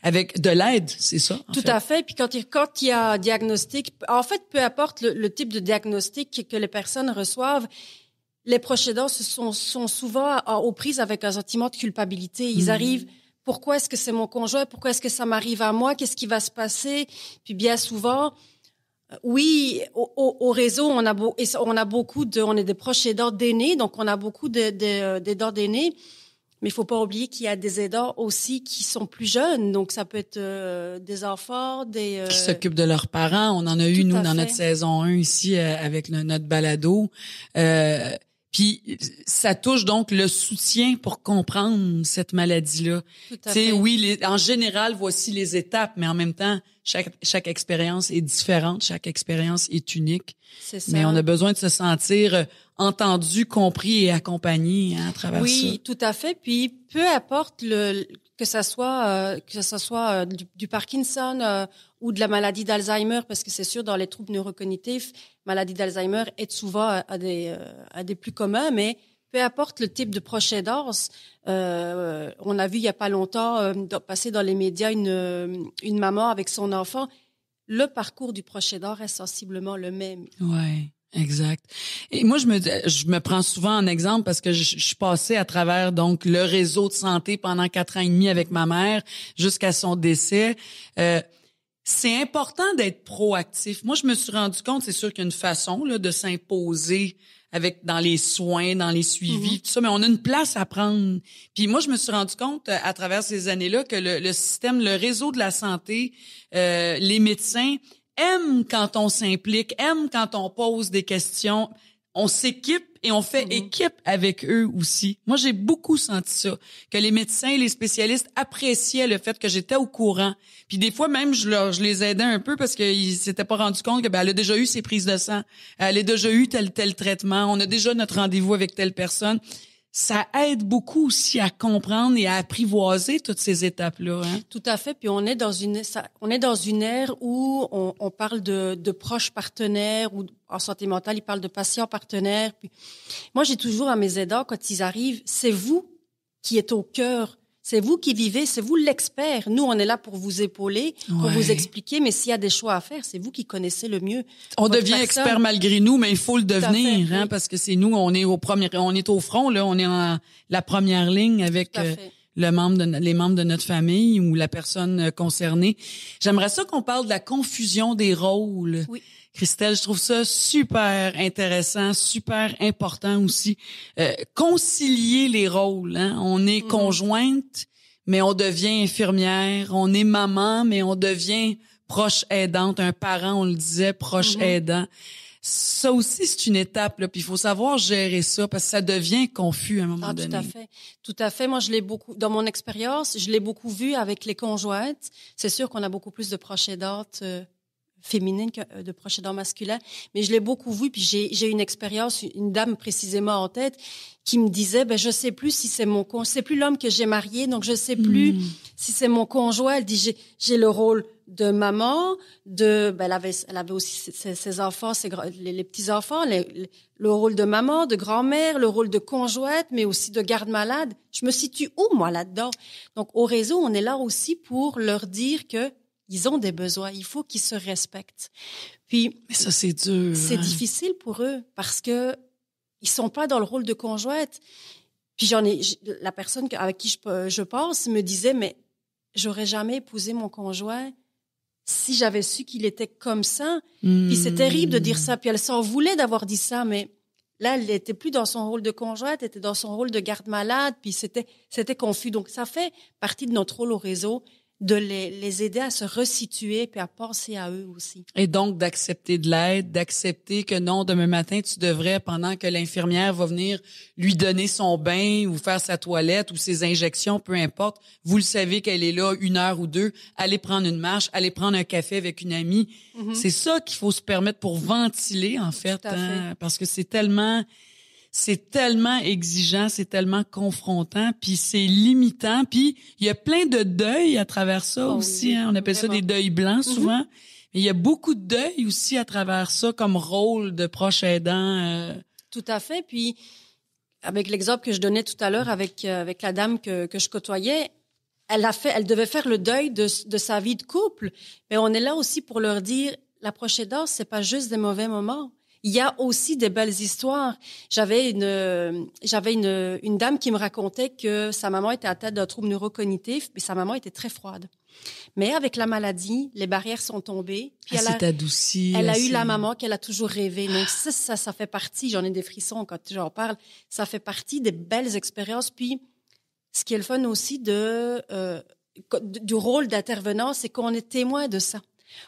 avec de l'aide, c'est ça. Tout à fait. Puis quand il y a un diagnostic, en fait, peu importe le type de diagnostic que les personnes reçoivent, les proches aidants sont souvent aux prises avec un sentiment de culpabilité. Ils arrivent. Pourquoi est-ce que c'est mon conjoint? Pourquoi est-ce que ça m'arrive à moi? Qu'est-ce qui va se passer? Puis bien souvent, oui, au réseau, on est des proches aidants d'aînés, donc on a beaucoup d'aidants d'aînés. Mais il faut pas oublier qu'il y a des aidants aussi qui sont plus jeunes. Donc, ça peut être des enfants, qui s'occupent de leurs parents. On en a eu, nous, dans notre saison 1 ici, avec notre balado. Puis, ça touche donc le soutien pour comprendre cette maladie-là. Tu sais, oui, en général, voici les étapes, mais en même temps, chaque expérience est différente, chaque expérience est unique. C'est ça. Mais on a besoin de se sentir entendu, compris et accompagné à travers ça. Oui, tout à fait. Puis, peu importe que ça soit du Parkinson ou de la maladie d'Alzheimer, parce que c'est sûr, dans les troubles neurocognitifs, maladie d'Alzheimer est souvent à des plus communs, mais peu importe le type de proche aidance, on a vu il y a pas longtemps passer dans les médias une maman avec son enfant. Le parcours du proche aidant reste sensiblement le même. Ouais. Exact. Et moi, je me prends souvent en exemple parce que je suis passée à travers donc le réseau de santé pendant 4 ans et demi avec ma mère jusqu'à son décès. C'est important d'être proactif. Moi, je me suis rendu compte, c'est sûr qu'il y a une façon là de s'imposer dans les soins, dans les suivis, tout ça, mais on a une place à prendre. Puis moi, je me suis rendu compte à travers ces années-là que le système, le réseau de la santé, les médecins aiment quand on s'implique, aiment quand on pose des questions. On s'équipe et on fait équipe avec eux aussi. Moi, j'ai beaucoup senti ça, que les médecins et les spécialistes appréciaient le fait que j'étais au courant. Puis des fois, même, je les aidais un peu parce qu'ils s'étaient pas rendus compte que elle a déjà eu ses prises de sang, elle a déjà eu tel traitement, on a déjà notre rendez-vous avec telle personne. Ça aide beaucoup aussi à comprendre et à apprivoiser toutes ces étapes-là. Hein? Tout à fait. Puis on est dans une ère où on parle de proches partenaires, ou en santé mentale, ils parlent de patients partenaires. Puis moi, j'ai toujours à mes aidants, quand ils arrivent, c'est vous qui êtes au cœur. C'est vous qui vivez, c'est vous l'expert. Nous, on est là pour vous épauler, pour vous expliquer, mais s'il y a des choix à faire, c'est vous qui connaissez le mieux. On devient expert malgré nous, mais il faut le devenir, hein, parce que c'est nous, on est au front, là, on est en la première ligne avec les membres de notre famille ou la personne concernée. J'aimerais ça qu'on parle de la confusion des rôles. Oui. Christelle, je trouve ça super intéressant, super important aussi. Concilier les rôles, hein? On est conjointe, mais on devient infirmière. On est maman, mais on devient proche aidante. Un parent, on le disait, proche aidant. Ça aussi, c'est une étape, là. Puis il faut savoir gérer ça parce que ça devient confus à un moment donné. Tout à fait. Tout à fait. Moi, dans mon expérience, je l'ai beaucoup vu avec les conjointes. C'est sûr qu'on a beaucoup plus de proches aidantes féminines que de proches aidants masculins, mais je l'ai beaucoup vu. Puis j'ai une expérience, une dame précisément en tête, qui me disait, je sais plus si c'est c'est plus l'homme que j'ai marié, donc je sais plus si c'est mon conjoint. Elle dit, j'ai le rôle de maman, elle avait aussi ses enfants, les petits-enfants, le rôle de maman, de grand-mère, le rôle de conjointe, mais aussi de garde-malade. Je me situe où, moi, là-dedans? Donc, au réseau, on est là aussi pour leur dire que ils ont des besoins, il faut qu'ils se respectent. Puis, mais ça, c'est dur. C'est difficile pour eux parce que ils sont pas dans le rôle de conjointe. Puis la personne avec qui je pense me disait, mais j'aurais jamais épousé mon conjoint si j'avais su qu'il était comme ça. Puis c'est terrible de dire ça. Puis elle s'en voulait d'avoir dit ça, mais là, elle n'était plus dans son rôle de conjointe, elle était dans son rôle de garde-malade. Puis c'était confus. Donc ça fait partie de notre rôle au réseau, de les aider à se resituer puis à penser à eux aussi. Et donc, d'accepter de l'aide, d'accepter que non, demain matin, tu devrais, pendant que l'infirmière va venir lui donner son bain ou faire sa toilette ou ses injections, peu importe, vous le savez qu'elle est là 1 heure ou 2, allez prendre une marche, allez prendre un café avec une amie. C'est ça qu'il faut se permettre pour ventiler, en fait, hein, parce que c'est tellement exigeant, c'est tellement confrontant, puis c'est limitant, puis il y a plein de deuils à travers ça aussi. Oui, hein? On appelle ça des deuils blancs souvent. Mais il y a beaucoup de deuils aussi à travers ça comme rôle de proche aidant. Tout à fait. Puis avec l'exemple que je donnais tout à l'heure avec la dame que je côtoyais, elle devait faire le deuil de sa vie de couple. Mais on est là aussi pour leur dire, la proche aidante, c'est pas juste des mauvais moments. Il y a aussi des belles histoires. J'avais une dame qui me racontait que sa maman était atteinte d'un trouble neurocognitif, mais sa maman était très froide. Mais avec la maladie, les barrières sont tombées. Puis c'est adouci. Elle a eu la maman qu'elle a toujours rêvée. Donc ça fait partie, j'en ai des frissons quand j'en parle, ça fait partie des belles expériences. Puis ce qui est le fun aussi du rôle d'intervenant, c'est qu'on est témoin de ça.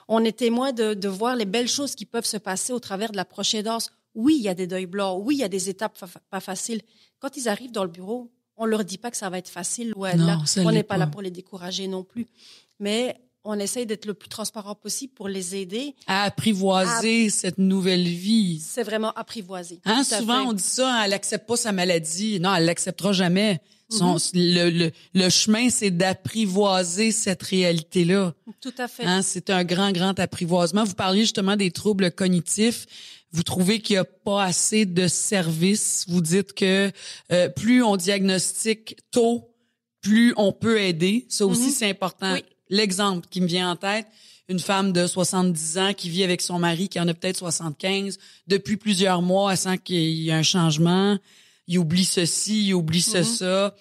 On est témoin de voir les belles choses qui peuvent se passer au travers de la proche aidance. Oui, il y a des deuils blancs. Oui, il y a des étapes pas faciles. Quand ils arrivent dans le bureau, on leur dit pas que ça va être facile. On n'est pas là pour les décourager non plus. Mais on essaye d'être le plus transparent possible pour les aider. À apprivoiser cette nouvelle vie. C'est vraiment apprivoiser. Hein, souvent, on dit ça, elle accepte pas sa maladie. Non, elle l'acceptera jamais. Le chemin, c'est d'apprivoiser cette réalité-là. Tout à fait. Hein, c'est un grand apprivoisement. Vous parliez justement des troubles cognitifs. Vous trouvez qu'il n'y a pas assez de services. Vous dites que plus on diagnostique tôt, plus on peut aider. Ça aussi, c'est important. Oui. L'exemple qui me vient en tête, une femme de 70 ans qui vit avec son mari qui en a peut-être 75. Depuis plusieurs mois, elle sent qu'il y a un changement. Il oublie ceci, il oublie ça.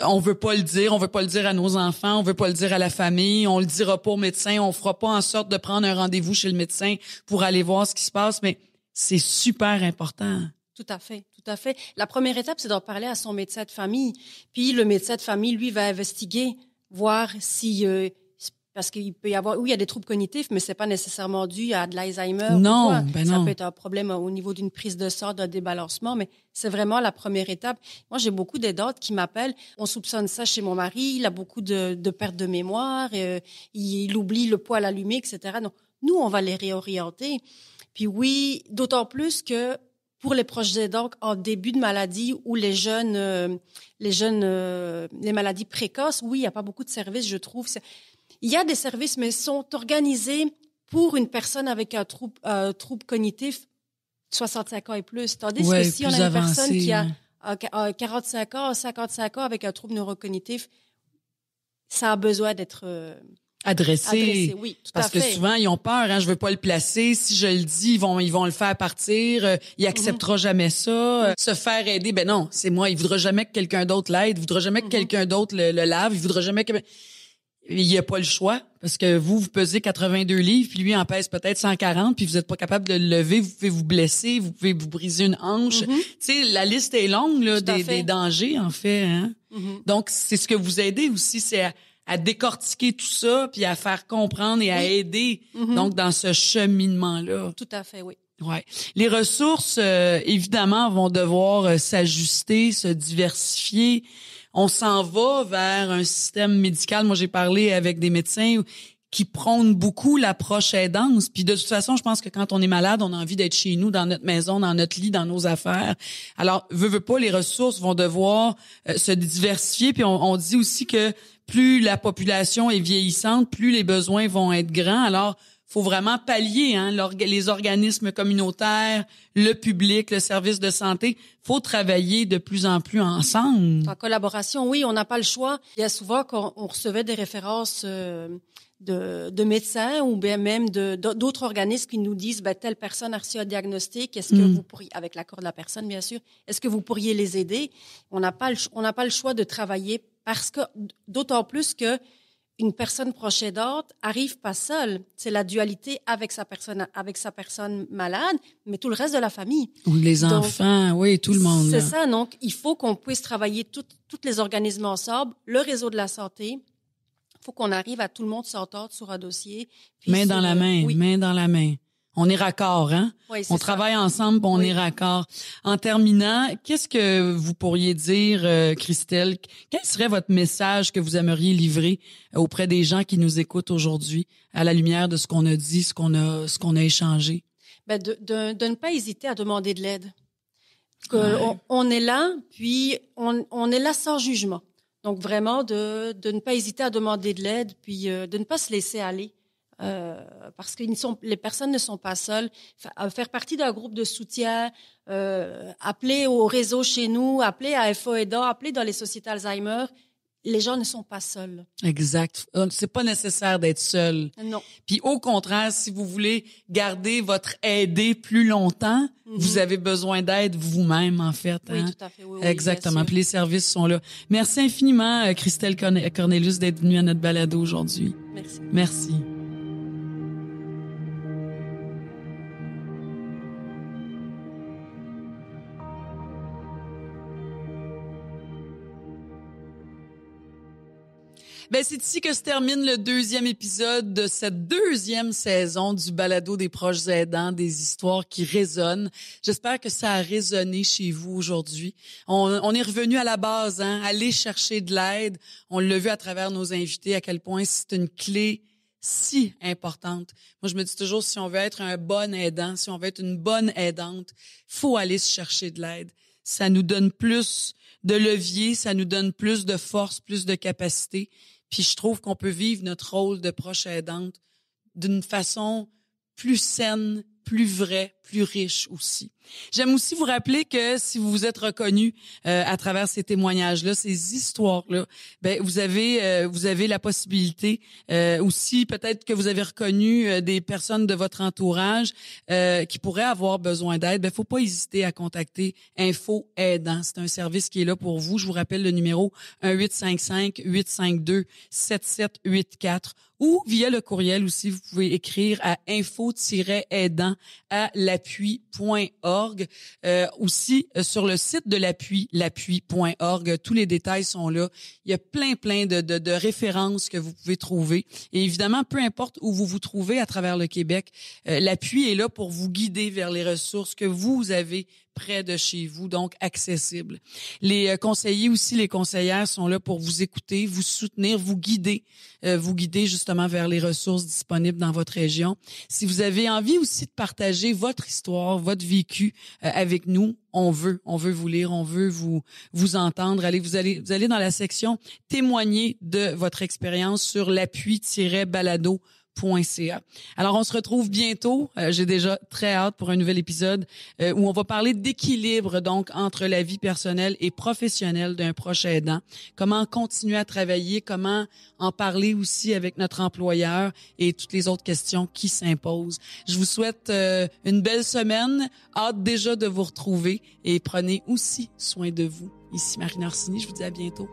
On veut pas le dire à nos enfants, on veut pas le dire à la famille, on le dira pas au médecin, on fera pas en sorte de prendre un rendez-vous chez le médecin pour aller voir ce qui se passe, mais c'est super important. Tout à fait, tout à fait. La première étape, c'est d'en parler à son médecin de famille. Puis le médecin de famille, lui, va investiguer, voir si parce qu'il peut y avoir, oui, il y a des troubles cognitifs, mais c'est pas nécessairement dû à de l'Alzheimer. Non, Ça peut être un problème au niveau d'une prise de sang, d'un débalancement, mais c'est vraiment la première étape. Moi, j'ai beaucoup d'aidantes qui m'appellent. On soupçonne ça chez mon mari. Il a beaucoup de perte de mémoire. Il oublie le poêle allumé, etc. Donc, nous, on va les réorienter. Puis oui, d'autant plus que pour les proches aidants en début de maladie ou les maladies précoces, oui, il n'y a pas beaucoup de services, je trouve. Il y a des services, mais sont organisés pour une personne avec un trouble cognitif 65 ans et plus. Tandis que si on a une personne qui a 45 ans, 55 ans avec un trouble neurocognitif, ça a besoin d'être adresser. Oui, tout parce à fait. que souvent ils ont peur, je veux pas le placer, si je le dis, ils vont le faire partir, il acceptera jamais ça, se faire aider, ben non, c'est moi, il voudra jamais que quelqu'un d'autre l'aide, il voudra jamais que quelqu'un d'autre le lave, il voudra jamais que il a pas le choix parce que vous pesez 82 livres puis lui en pèse peut-être 140 puis vous êtes pas capable de le lever, vous pouvez vous blesser, vous pouvez vous briser une hanche. Tu sais, la liste est longue là des dangers en fait, hein. Donc c'est ce que vous aidez aussi, c'est à décortiquer tout ça puis à faire comprendre et à aider donc dans ce cheminement là. Tout à fait, oui. Ouais. Les ressources évidemment vont devoir s'ajuster, se diversifier. On s'en va vers un système médical. Moi, j'ai parlé avec des médecins qui prônent beaucoup l'approche aidance. Puis de toute façon, je pense que quand on est malade, on a envie d'être chez nous, dans notre maison, dans notre lit, dans nos affaires. Alors, veut pas, les ressources vont devoir se diversifier. Puis on dit aussi que plus la population est vieillissante, plus les besoins vont être grands. Alors, faut vraiment pallier les organismes communautaires, le public, le service de santé. Faut travailler de plus en plus ensemble. En collaboration, oui, on n'a pas le choix. Il y a souvent qu'on recevait des références de médecins ou bien même d'autres organismes qui nous disent telle personne a reçu un diagnostic, est-ce que vous pourriez, avec l'accord de la personne bien sûr, est-ce que vous pourriez les aider? On n'a pas le choix de travailler parce que d'autant plus que une personne proche aidante arrive pas seule. C'est la dualité avec sa personne malade, mais tout le reste de la famille. Ou les enfants, oui, tout le monde. C'est ça, donc il faut qu'on puisse travailler tous les organismes ensemble, le réseau de la santé. Il faut qu'on arrive à tout le monde s'entendre sur un dossier. Main dans la main, main dans la main. On est raccord, hein? Oui, on travaille ensemble, on est raccord. En terminant, qu'est-ce que vous pourriez dire, Christelle? Quel serait votre message que vous aimeriez livrer auprès des gens qui nous écoutent aujourd'hui, à la lumière de ce qu'on a dit, ce qu'on a échangé? De ne pas hésiter à demander de l'aide. On est là, puis on est là sans jugement. Donc vraiment, de ne pas hésiter à demander de l'aide, puis de ne pas se laisser aller. Parce que les personnes ne sont pas seules. Faire partie d'un groupe de soutien, appeler au réseau chez nous, appeler à FA Aidant, appeler dans les sociétés Alzheimer, les gens ne sont pas seuls. Exact. C'est pas nécessaire d'être seul. Non. Puis au contraire, si vous voulez garder votre aidé plus longtemps, vous avez besoin d'aide vous-même, en fait. Oui, hein? tout à fait. Oui, exactement. Puis les services sont là. Merci infiniment, Christelle Cornelius, d'être venue à notre balado aujourd'hui. Merci. Merci. C'est ici que se termine le 2e épisode de cette 2e saison du balado des proches aidants, des histoires qui résonnent. J'espère que ça a résonné chez vous aujourd'hui. On est revenu à la base, aller chercher de l'aide. On l'a vu à travers nos invités à quel point c'est une clé si importante. Moi, je me dis toujours, si on veut être un bon aidant, si on veut être une bonne aidante, faut aller se chercher de l'aide. Ça nous donne plus de levier, ça nous donne plus de force, plus de capacité. Puis je trouve qu'on peut vivre notre rôle de proche aidante d'une façon plus saine, plus vraie, plus riche aussi. J'aime aussi vous rappeler que si vous vous êtes reconnu à travers ces témoignages-là, ces histoires-là, vous avez la possibilité aussi, peut-être que vous avez reconnu des personnes de votre entourage qui pourraient avoir besoin d'aide. Faut pas hésiter à contacter Info Aidant. C'est un service qui est là pour vous. Je vous rappelle le numéro 1-855-852-7784 ou via le courriel aussi, vous pouvez écrire à info-aidant@l'appui.org. Aussi, sur le site de l'appui, l'appui.org, tous les détails sont là. Il y a plein de références que vous pouvez trouver. Et évidemment, peu importe où vous vous trouvez à travers le Québec, l'appui est là pour vous guider vers les ressources que vous avez près de chez vous, donc accessibles. Les conseillers aussi, les conseillères sont là pour vous écouter, vous soutenir, vous guider justement vers les ressources disponibles dans votre région. Si vous avez envie aussi de partager votre histoire, votre vécu avec nous, on veut vous lire, on veut vous entendre. Vous allez dans la section témoigner de votre expérience sur l'appui-balado.org. Alors, on se retrouve bientôt. J'ai déjà très hâte pour un nouvel épisode où on va parler d'équilibre donc entre la vie personnelle et professionnelle d'un proche aidant. Comment continuer à travailler, comment en parler aussi avec notre employeur et toutes les autres questions qui s'imposent. Je vous souhaite une belle semaine. Hâte déjà de vous retrouver et prenez aussi soin de vous. Ici Marine Orsini, je vous dis à bientôt.